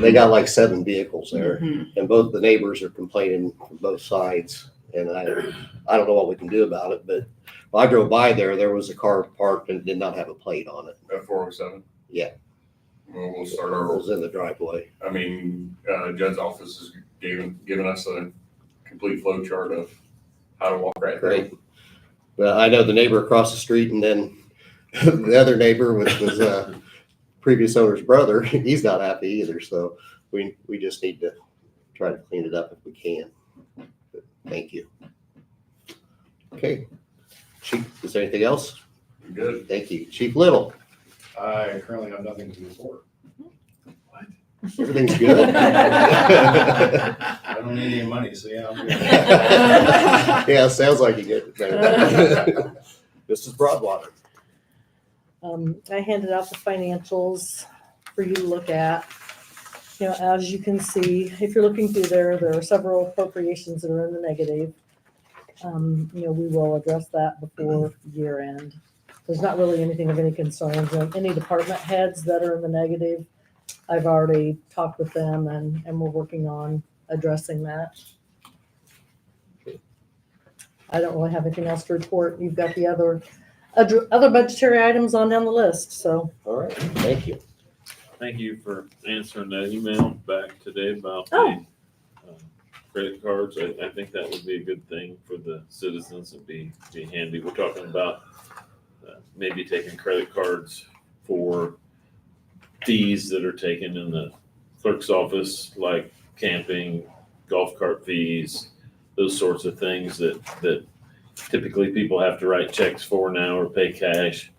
They got like 7 vehicles there, Mhm. and both the neighbors are complaining from both sides. And I don't know what we can do about it, but when I drove by there was a car parked and did not have a plate on it. At 407? Yeah. Well, we'll start It our, was in the driveway. I mean, Judd's office has given us a complete flow chart of how to walk right through. Great. Well, I know the neighbor across the street, and then the other neighbor, which was previous owner's brother, he's not happy either. So we just need to try to clean it up if we can. But thank you. Okay. Chief, is there anything else? Good. Thank you. Chief Little, I currently have nothing to report. everything's good? I don't need any money, so yeah, I'm good. Yeah, sounds like you get it there. Mrs. Broadwater. I handed out the financials for you to look at. As you can see, if you're looking through there are several appropriations that are in the negative. We will address that before year end. There's not really anything of any concerns. Any department heads that are in the negative, I've already talked with them and we're working on addressing that. I don't really have anything else to report. You've got the other budgetary items on down the list, so. All right, thank you. Thank you for answering that email back today about Oh. the credit cards. I think that would be a good thing for the citizens and be handy. We're talking about maybe taking credit cards for fees that are taken in the clerk's office, like camping, golf cart fees, those sorts of things that typically people have to write checks for now or pay cash.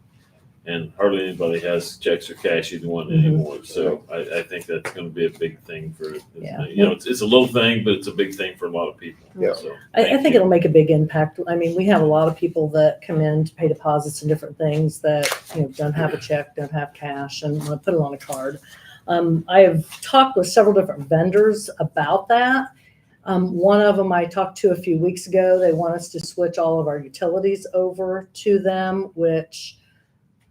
And hardly anybody has checks or cash either one Mhm. anymore. So I think that's gonna be a big thing for, Yeah. you know, it's a little thing, but it's a big thing for a lot of people. Yeah. So, I thank think you. it'll make a big impact. I mean, we have a lot of people that come in to pay deposits and different things that, don't have a check, don't have cash, and want to put it on a card. I have talked with several different vendors about that. One of them I talked to a few weeks ago. They want us to switch all of our utilities over to them, which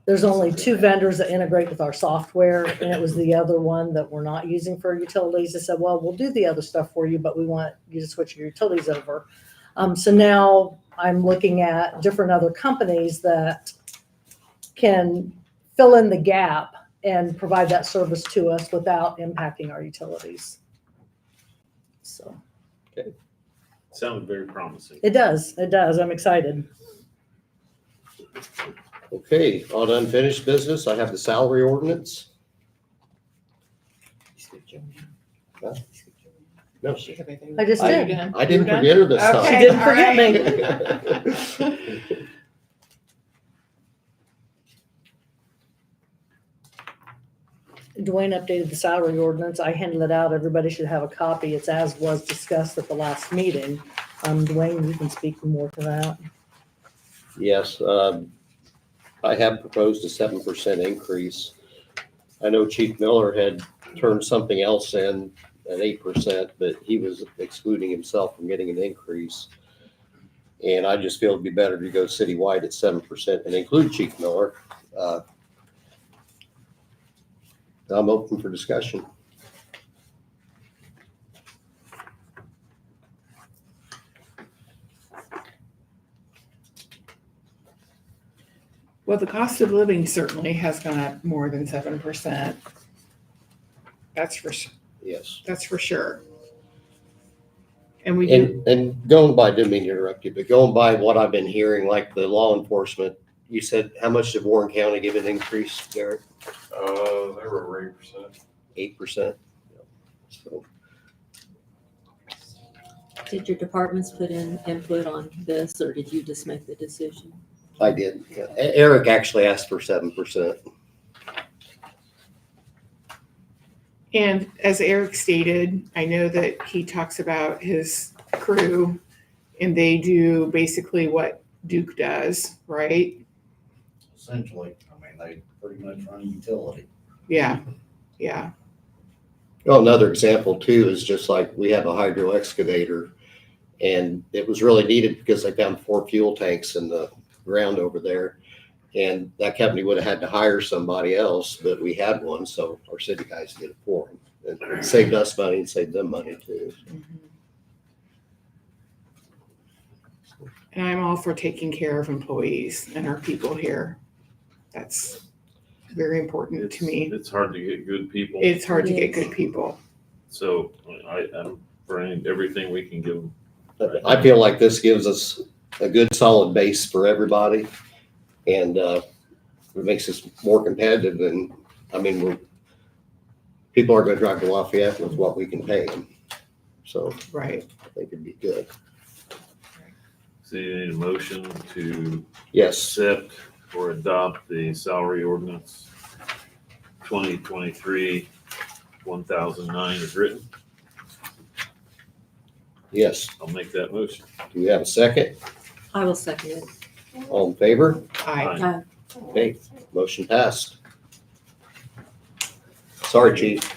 there's only 2 vendors that integrate with our software, and it was the other one that we're not using for utilities. They said, well, we'll do the other stuff for you, but we want you to switch your utilities over. So now I'm looking at different other companies that can fill in the gap and provide that service to us without impacting our utilities. So Sounded very promising. it does. I'm excited. Okay, on unfinished business, I have the salary ordinance. Huh? No. I just I- did. I didn't You were forget her this done? time. She Okay, didn't all forget right. me. Dwayne updated the salary ordinance. I handed it out. Everybody should have a copy. It's as was discussed at the last meeting. Dwayne, you can speak more to that. Yes, I have proposed a 7% increase. I know Chief Miller had turned something else in at 8%, but he was excluding himself from getting an increase. And I just feel it'd be better to go citywide at 7% and include Chief Miller. I'm open for discussion. Well, the cost of living certainly has gone up more than 7%. That's for sure. And we do, And going by, didn't mean to interrupt you, but going by what I've been hearing, like the law enforcement, you said, how much did Warren County give an increase, Derek? They were over 8%. 8%? So, Did your departments put in input on this, or did you just make the decision? I did. Yeah. Eric actually asked for 7%. and as Eric stated, I know that he talks about his crew and they do basically what Duke does, right? Essentially, I mean, they pretty much run a utility. Yeah. Well, another example too is just like we have a hydro excavator and it was really needed because they found 4 fuel tanks in the ground over there. And that company would have had to hire somebody else, but we had one, so our city guys did it for them. It saved us money and saved them money too. And I'm all for taking care of employees and our people here. That's very important to me. It's hard to get good people. It's hard to get good people. So I'm for everything we can give them. I feel like this gives us a good solid base for everybody. And it makes us more competitive. And I mean, people are going to drive to Lafayette with what we can pay them. So Right. I think it'd be good. So you need a motion to Yes. accept or adopt the salary ordinance 2023-1009 is written. Yes. I'll make that motion. Do we have a second? I will second it. All in favor? Aye. Okay, motion passed. Sorry, chief.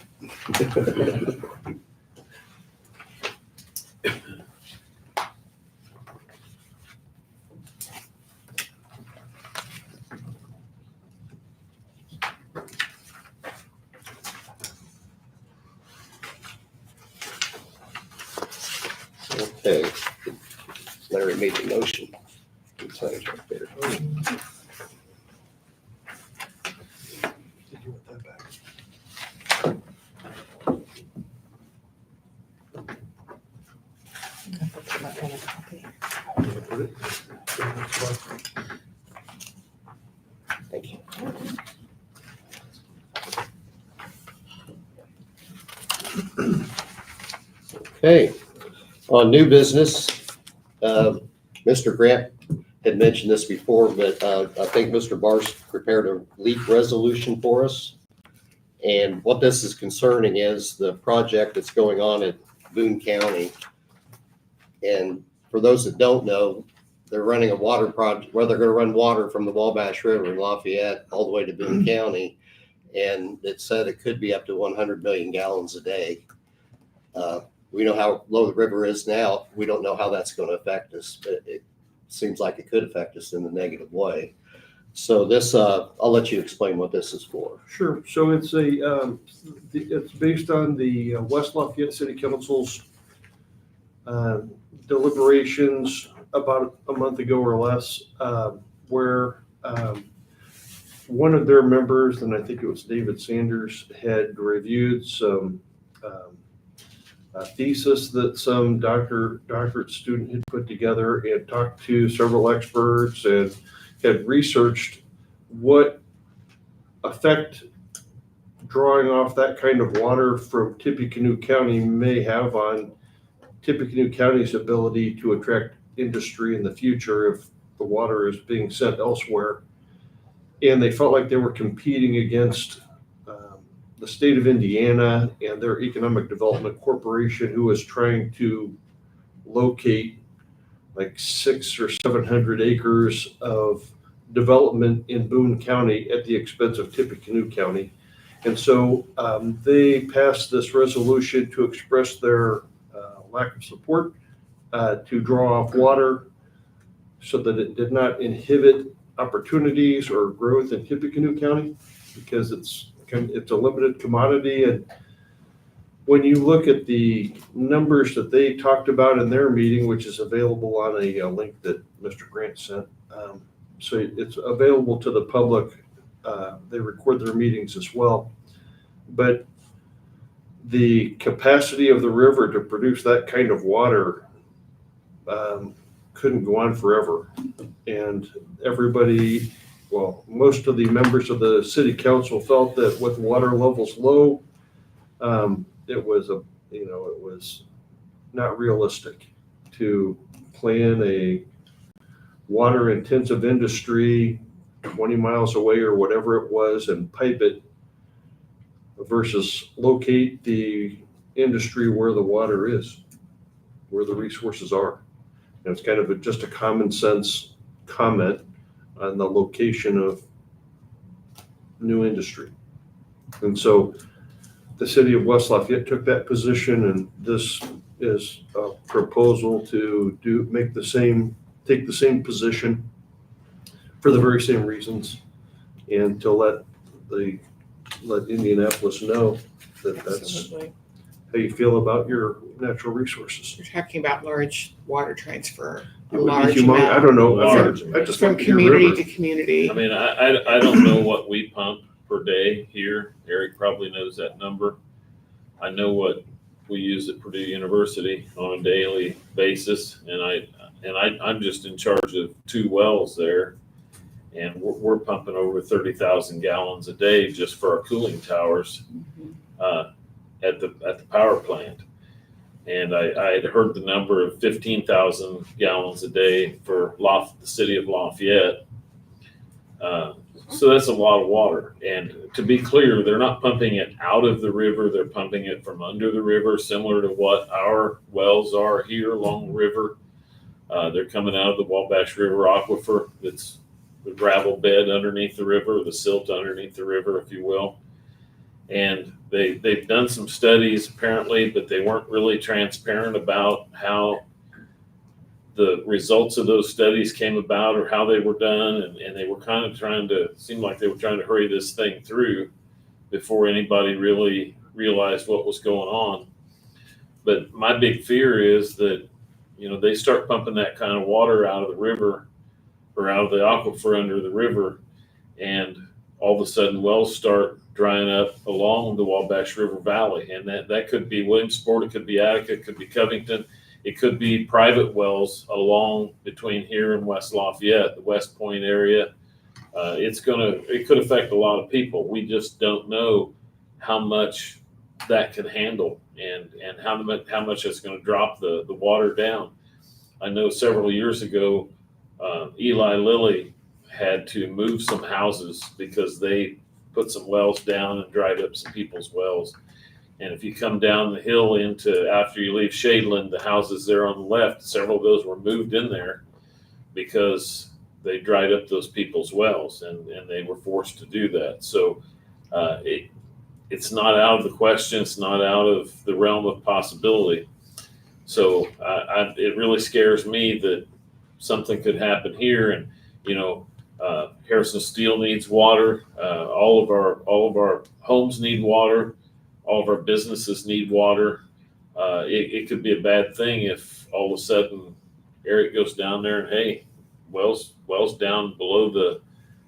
Okay, Larry made the motion. Good signs right there. Thank you. Okay, on new business, Mr. Grant had mentioned this before, but I think Mr. Barrs prepared a leak resolution for us. And what this is concerning is the project that's going on at Boone County. And for those that don't know, they're running a water project, where they're gonna run water from the Wabash River in Lafayette all the way to Boone County. And it said it could be up to 100 million gallons a day. We know how low the river is now. We don't know how that's going to affect us, but it seems like it could affect us in a negative way. So this, I'll let you explain what this is for. Sure. So it's it's based on the West Lafayette City Council's deliberations about a month ago or less, where one of their members, and I think it was David Sanders, had reviewed some a thesis that some doctorate student had put together and talked to several experts and had researched what effect drawing off that kind of water from Tippecanoe County may have on Tippecanoe County's ability to attract industry in the future if the water is being sent elsewhere. And they felt like they were competing against the state of Indiana and their Economic Development Corporation, who was trying to locate like 600 or 700 acres of development in Boone County at the expense of Tippecanoe County. And so they passed this resolution to express their lack of support to draw off water so that it did not inhibit opportunities or growth in Tippecanoe County, because it's a limited commodity. And when you look at the numbers that they talked about in their meeting, which is available on a link that Mr. Grant sent, so it's available to the public. They record their meetings as well. But the capacity of the river to produce that kind of water couldn't go on forever. And everybody, well, most of the members of the city council felt that with water levels low, it was not realistic to plan a water intensive industry 20 miles away or whatever it was and pipe it versus locate the industry where the water is, where the resources are. And it's kind of just a common sense comment on the location of new industry. And so the city of West Lafayette took that position, and this is a proposal to take the same position for the very same reasons, and to let Indianapolis know that that's Absolutely. how you feel about your natural resources. You're talking about large water transfer, It a would be large humongous. I amount don't know. Large. I just from like to hear community river. to community. I mean, I don't know what we pump per day here. Eric probably knows that number. I know what we use at Purdue University on a daily basis, and I'm just in charge of 2 wells there, and we're pumping over 30,000 gallons a day just for our cooling towers at the power plant. And I had heard the number of 15,000 gallons a day for the city of Lafayette. So that's a lot of water. And to be clear, they're not pumping it out of the river. They're pumping it from under the river, similar to what our wells are here along the river. They're coming out of the Wabash River aquifer. That's the gravel bed underneath the river, the silt underneath the river, if you will. And they've done some studies apparently, but they weren't really transparent about how the results of those studies came about or how they were done. And they were kind of seemed like they were trying to hurry this thing through before anybody really realized what was going on. But my big fear is that, they start pumping that kind of water out of the river or out of the aquifer under the river, and all of a sudden wells start drying up along the Wabash River Valley. And that could be Williamsport, it could be Attica, it could be Covington, it could be private wells along between here and West Lafayette, the West Point area. It could affect a lot of people. We just don't know how much that can handle and how much it's going to drop the water down. I know several years ago, Eli Lilly had to move some houses because they put some wells down and dried up some people's wells. And if you come down the hill into, after you leave Shadeland, the houses there on the left, several of those were moved in there because they dried up those people's wells and they were forced to do that. So it's not out of the question. It's not out of the realm of possibility. So it really scares me that something could happen here. And, you know, Harrison Steel needs water. All of our homes need water. All of our businesses need water. It could be a bad thing if all of a sudden Eric goes down there and, hey, wells down below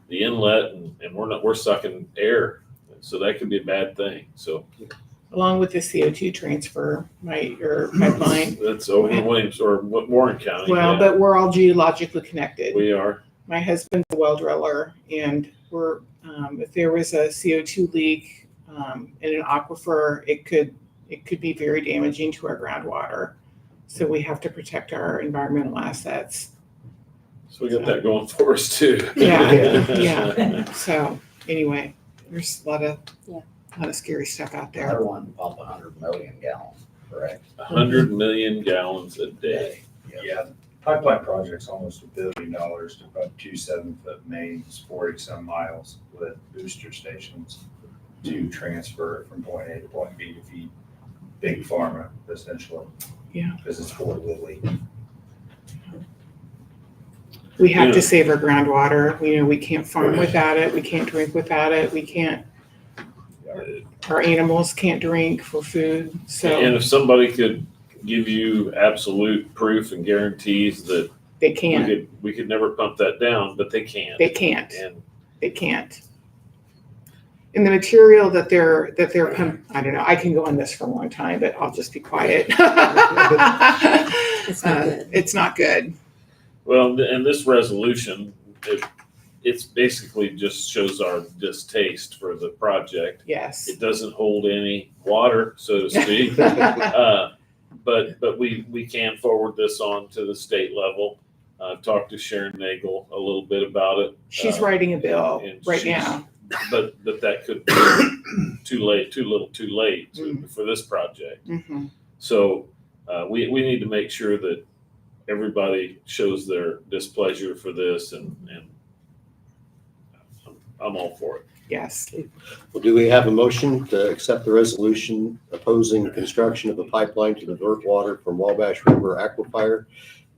the inlet and we're sucking air. So that could be a bad thing. So Along with the CO2 transfer, your pipeline. that's over Williams or Warren County. Well, yeah. but we're all geologically connected. We are. My husband's a well driller, and we're if there was a CO2 leak in an aquifer, it could be very damaging to our groundwater. So we have to protect our environmental assets. So we got that going for us too. Yeah. So anyway, there's a lot of scary stuff out I there. want to pump 100 million gallons, correct? 100 million gallons a day. Yeah, pipeline project's almost $1 billion to pump 2 7-foot mains, 40 some miles with booster stations to transfer it from point A to point B to feed big pharma, essentially. Yeah. Because it's for Lilly. We have Yeah. to save our groundwater. We can't farm without it. We can't drink without it. We can't. Our animals can't drink for food. So And if somebody could give you absolute proof and guarantees that they can't. we could never pump that down, but they can. They can't. And They can't. And the material that they're I don't know. I can go on this for a long time, but I'll just be quiet. It's not good. It's not good. well, and this resolution, it's basically just shows our distaste for the project. Yes. It doesn't hold any water, so to speak. But we can forward this on to the state level. I've talked to Sharon Nagel a little bit about it. She's writing a bill and right she's- now. But that could be too late for this project. Mhm. So we need to make sure that everybody shows their displeasure for this, and I'm all for it. Yes. Well, do we have a motion to accept the resolution opposing construction of a pipeline to divert water from Wabash River Aquifer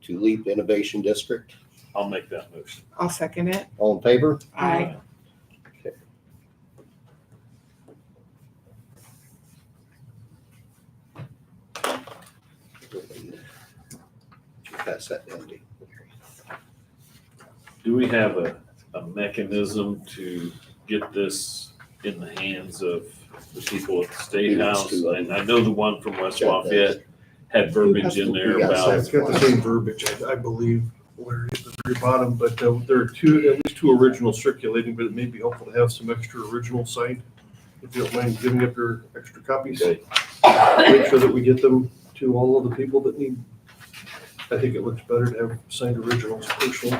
to Leap Innovation District? I'll make that motion. I'll second it. All in favor? Aye. Pass that down, Dee. Do we have a mechanism to get this in the hands of the people at the State Yes, House? to, I know the one from West check that. Lafayette had verbiage in there Yeah, about, It's got the same verbiage, I believe, where it's at the very bottom, but there are at least two originals circulating, but it may be helpful to have some extra original signed. If you don't mind giving up your extra copies, Okay. make sure that we get them to all of the people that need. I think it looks better to have signed originals personally.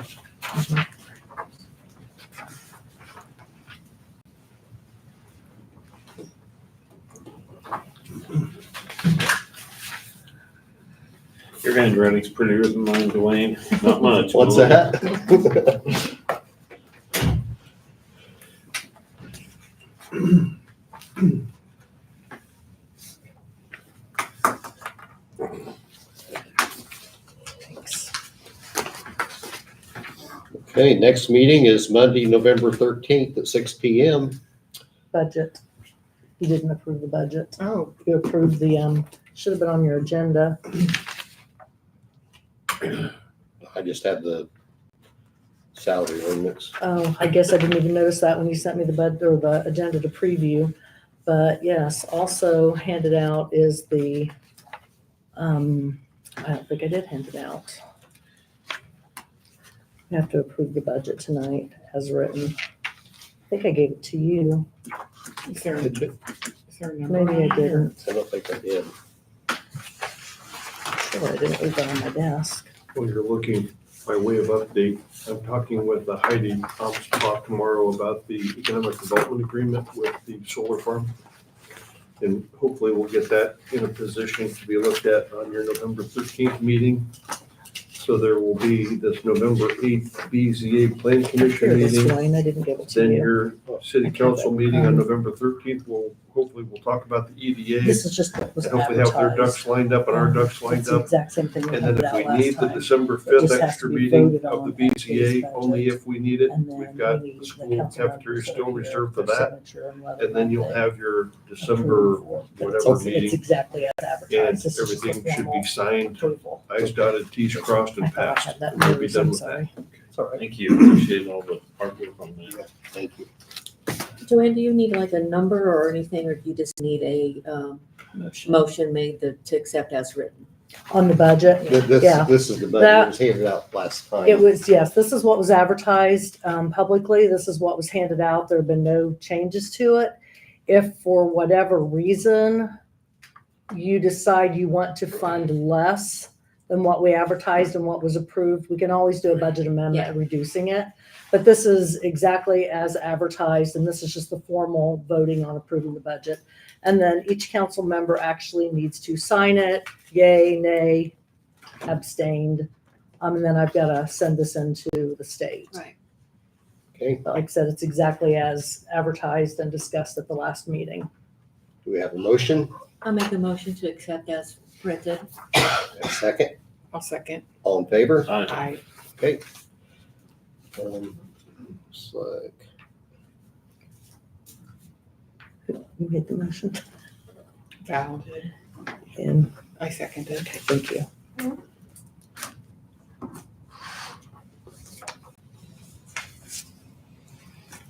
your handwriting's prettier than mine, Dwayne. Not much. but What's a little. that? Okay, next meeting is Monday, November 13th at 6 PM. Budget. You didn't approve the budget. Oh, You approved the, should have been on your agenda. I just have the salary ordinance. Oh, I guess I didn't even notice that when you sent me the agenda to preview. But yes, also handed out is the, I don't think I did hand it out. You have to approve the budget tonight as written. I think I gave it to you. is Is there a number Maybe I on here? didn't. I don't think I did. Sure, I didn't leave that on my desk. When you're looking by way of update, I'm talking with Heidi Amspot tomorrow about the economic development agreement with the solar farm. And hopefully we'll get that in a position to be looked at on your November 13th meeting. So there will be this November 8th BZA Plan Commission Here it is, meeting. Dwayne, I didn't give it to Then you. your city council meeting on November 13th, hopefully we'll talk about the EDA. This is just what was And hopefully have their advertised. ducks lined up and our ducks lined It's the up. exact same thing we And then handed if out we last need the time. December just 5th has to extra be meeting voted of on the at today's BZA, only budget. if we need it. And then We've got we need the the school council cafeteria members still over here reserved for their that. signature and whether And then or you'll not have your they December approve. But whatever it's meeting. exactly as And advertised. This is just a everything should formal be signed, approval. I's dotted, T's crossed I and thought I passed. had that And we'll be news, done I'm with that. sorry. Sorry. Thank you. Appreciate all the hard work on that. Thank you. Joanne, do you need like a number or anything, or do you just need a motion made to accept as written? On the budget, Yeah. This is the budget that was handed out last time. it was, yes, this is what was advertised publicly. This is what was handed out. There have been no changes to it. If for whatever reason you decide you want to fund less than what we advertised and what was approved, we can always do a budget amendment reducing it. But this is exactly as advertised, and this is just the formal voting on approving the budget. And then each council member actually needs to sign it, yay, nay, abstained. And then I've got to send this into the state. Right. Okay, But like I said, it's exactly as advertised and discussed at the last meeting. do we have a motion? I'll make a motion to accept as printed. A second? I'll second. All in favor? Aye. I, Okay. Looks like, You made the motion. Val did. And, I seconded. okay, thank you.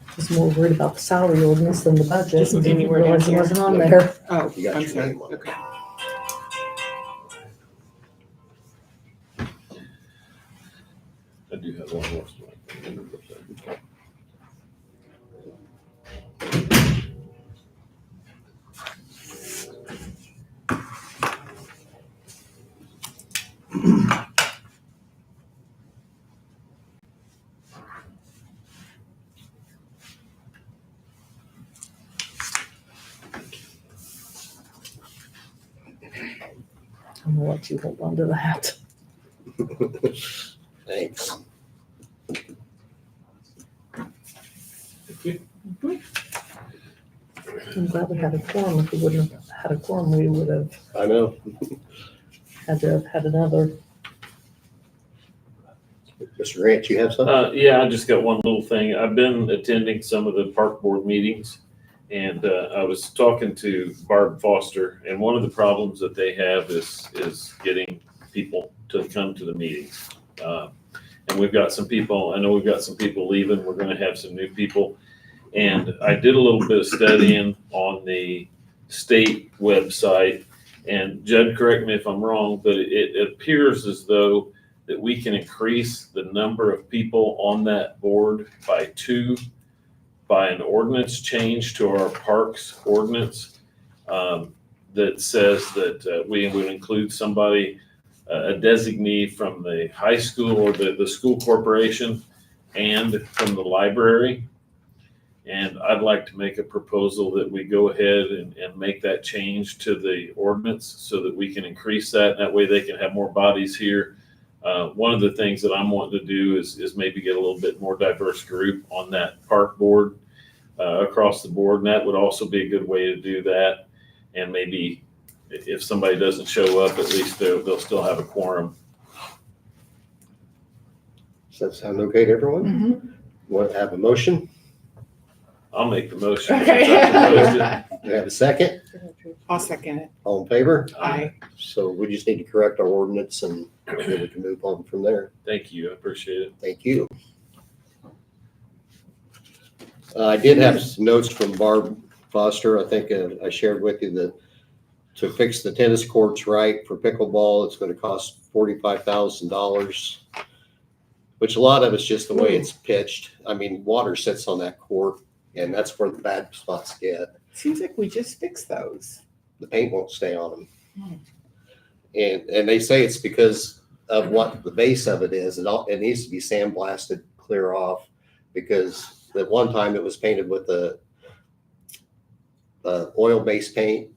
I was more worried about the salary ordinance than the budget. Just anywhere down Realized it here. wasn't on there. Oh, You got I'm your sorry. name on it. Okay. I do have one more slide. I'm gonna let you hold on to that. thanks. I'm glad we had a quorum. If we wouldn't have had a quorum, we would have I know. had to have had another. Mr. Grant, you have something? Yeah, I just got one little thing. I've been attending some of the park board meetings, and I was talking to Barb Foster, and one of the problems that they have is getting people to come to the meetings. And we've got some people, I know we've got some people leaving. We're gonna have some new people. And I did a little bit of studying on the state website, and Judd, correct me if I'm wrong, but it appears as though that we can increase the number of people on that board by 2 by an ordinance change to our parks ordinance that says that we would include somebody, a designee from the high school or the school corporation and from the library. And I'd like to make a proposal that we go ahead and make that change to the ordinance so that we can increase that. That way they can have more bodies here. One of the things that I'm wanting to do is maybe get a little bit more diverse group on that park board across the board. And that would also be a good way to do that. And maybe if somebody doesn't show up, at least they'll still have a quorum. Does that sound okay to everyone? Mhm. Want to have a motion? I'll make the motion. Okay. Do we have a second? I'll second it. All in favor? I, So we just need to correct our ordinance and then we can move on from there. Thank you. I appreciate it. Thank you. I did have some notes from Barb Foster. I think I shared with you that to fix the tennis courts right for pickleball, it's going to cost $45,000, which a lot of it's just the way it's pitched. I mean, water sits on that court and that's where the bad spots get. Seems like we just fixed those. The paint won't stay on them. Hmm. And they say it's because of what the base of it is. It needs to be sandblasted clear off because at one time it was painted with the oil-based paint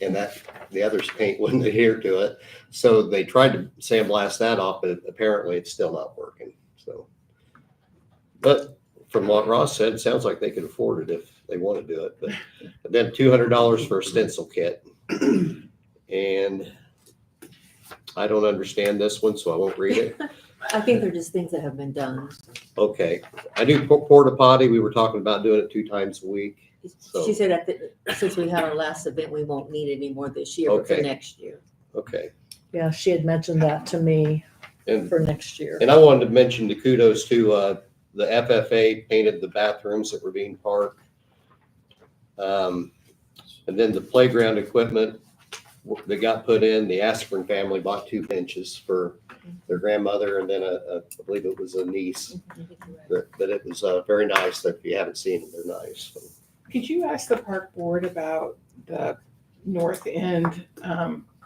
and that the other's paint wouldn't adhere to it. So they tried to sandblast that off, but apparently it's still not working. So, but from what Ross said, it sounds like they could afford it if they want to do it. But then $200 for a stencil kit. And I don't understand this one, so I won't read it. I think they're just things that have been done. Okay. I do porta potty. We were talking about doing it 2 times a week. So- She said since we had our last event, we won't need any more this year, but for Okay. next year. Okay. Yeah, she had mentioned that to me And for next year. And I wanted to mention the kudos to the FFA painted the bathrooms at Ravine Park. And then the playground equipment that got put in, the Aspirin family bought 2 benches for their grandmother and then I believe it was a niece. But it was very nice. If you haven't seen them, they're nice. So, Could you ask the park board about the north end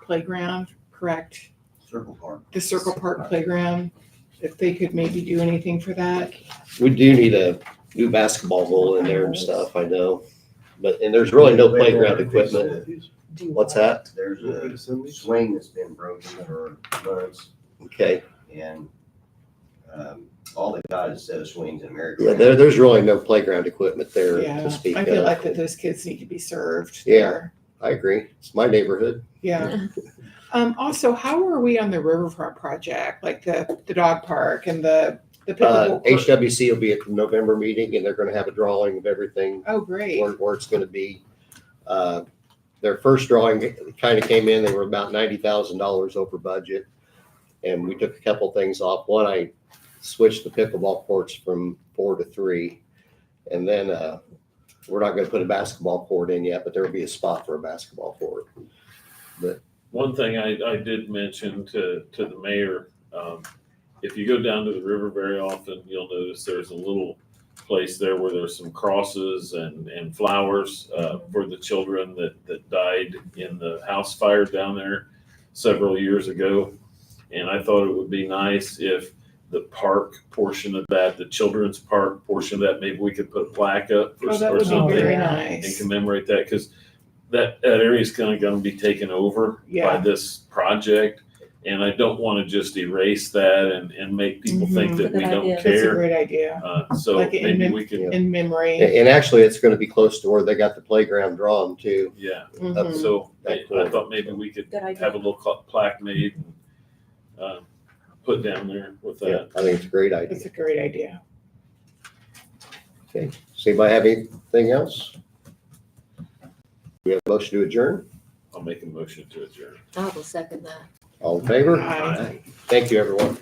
playground, correct? Circle Park. The Circle Park playground, if they could maybe do anything for that? we do need a new basketball goal in there and stuff, I know. And there's really no playground equipment. What's that? There's a swing that's been broken for months, Okay. and all they got is a set of swings and Yeah, merry-go-round. there's really no playground equipment there Yeah, to speak I feel like of. that those kids need to be served Yeah. there. I agree. It's my neighborhood. Yeah. Also, how are we on the riverfront project, like the dog park and the pickleball court? HWC will be at the November meeting and they're gonna have a drawing of everything, Oh, great. where it's gonna be. Their first drawing kind of came in, they were about $90,000 over budget. And we took a couple things off. One, I switched the pickleball courts from 4 to 3. And then, we're not gonna put a basketball court in yet, but there will be a spot for a basketball court. One thing I did mention to the mayor, if you go down to the river very often, you'll notice there's a little place there where there's some crosses and flowers for the children that died in the house fire down there several years ago. And I thought it would be nice if the park portion of that, the children's park portion of that, maybe we could put a plaque up Oh, that or would be something very yeah. and nice. commemorate that, because that area is kind of going to be taken over by Yeah. this project. And I don't want to just erase that and make people think that we Good don't idea. That's a care. great idea, So Like in maybe mem- we could, in memory. And actually, it's gonna be close to where they got the playground drawn too. yeah. Mhm. So That I corner. thought maybe we could Good idea. have a little plaque made and put down there with Yeah, that. I think it's a great idea. That's a great idea. Okay, does anybody have anything else? We have a motion to adjourn. I'll make a motion to adjourn. I will second that. All in favor? Aye. Thank you, everyone.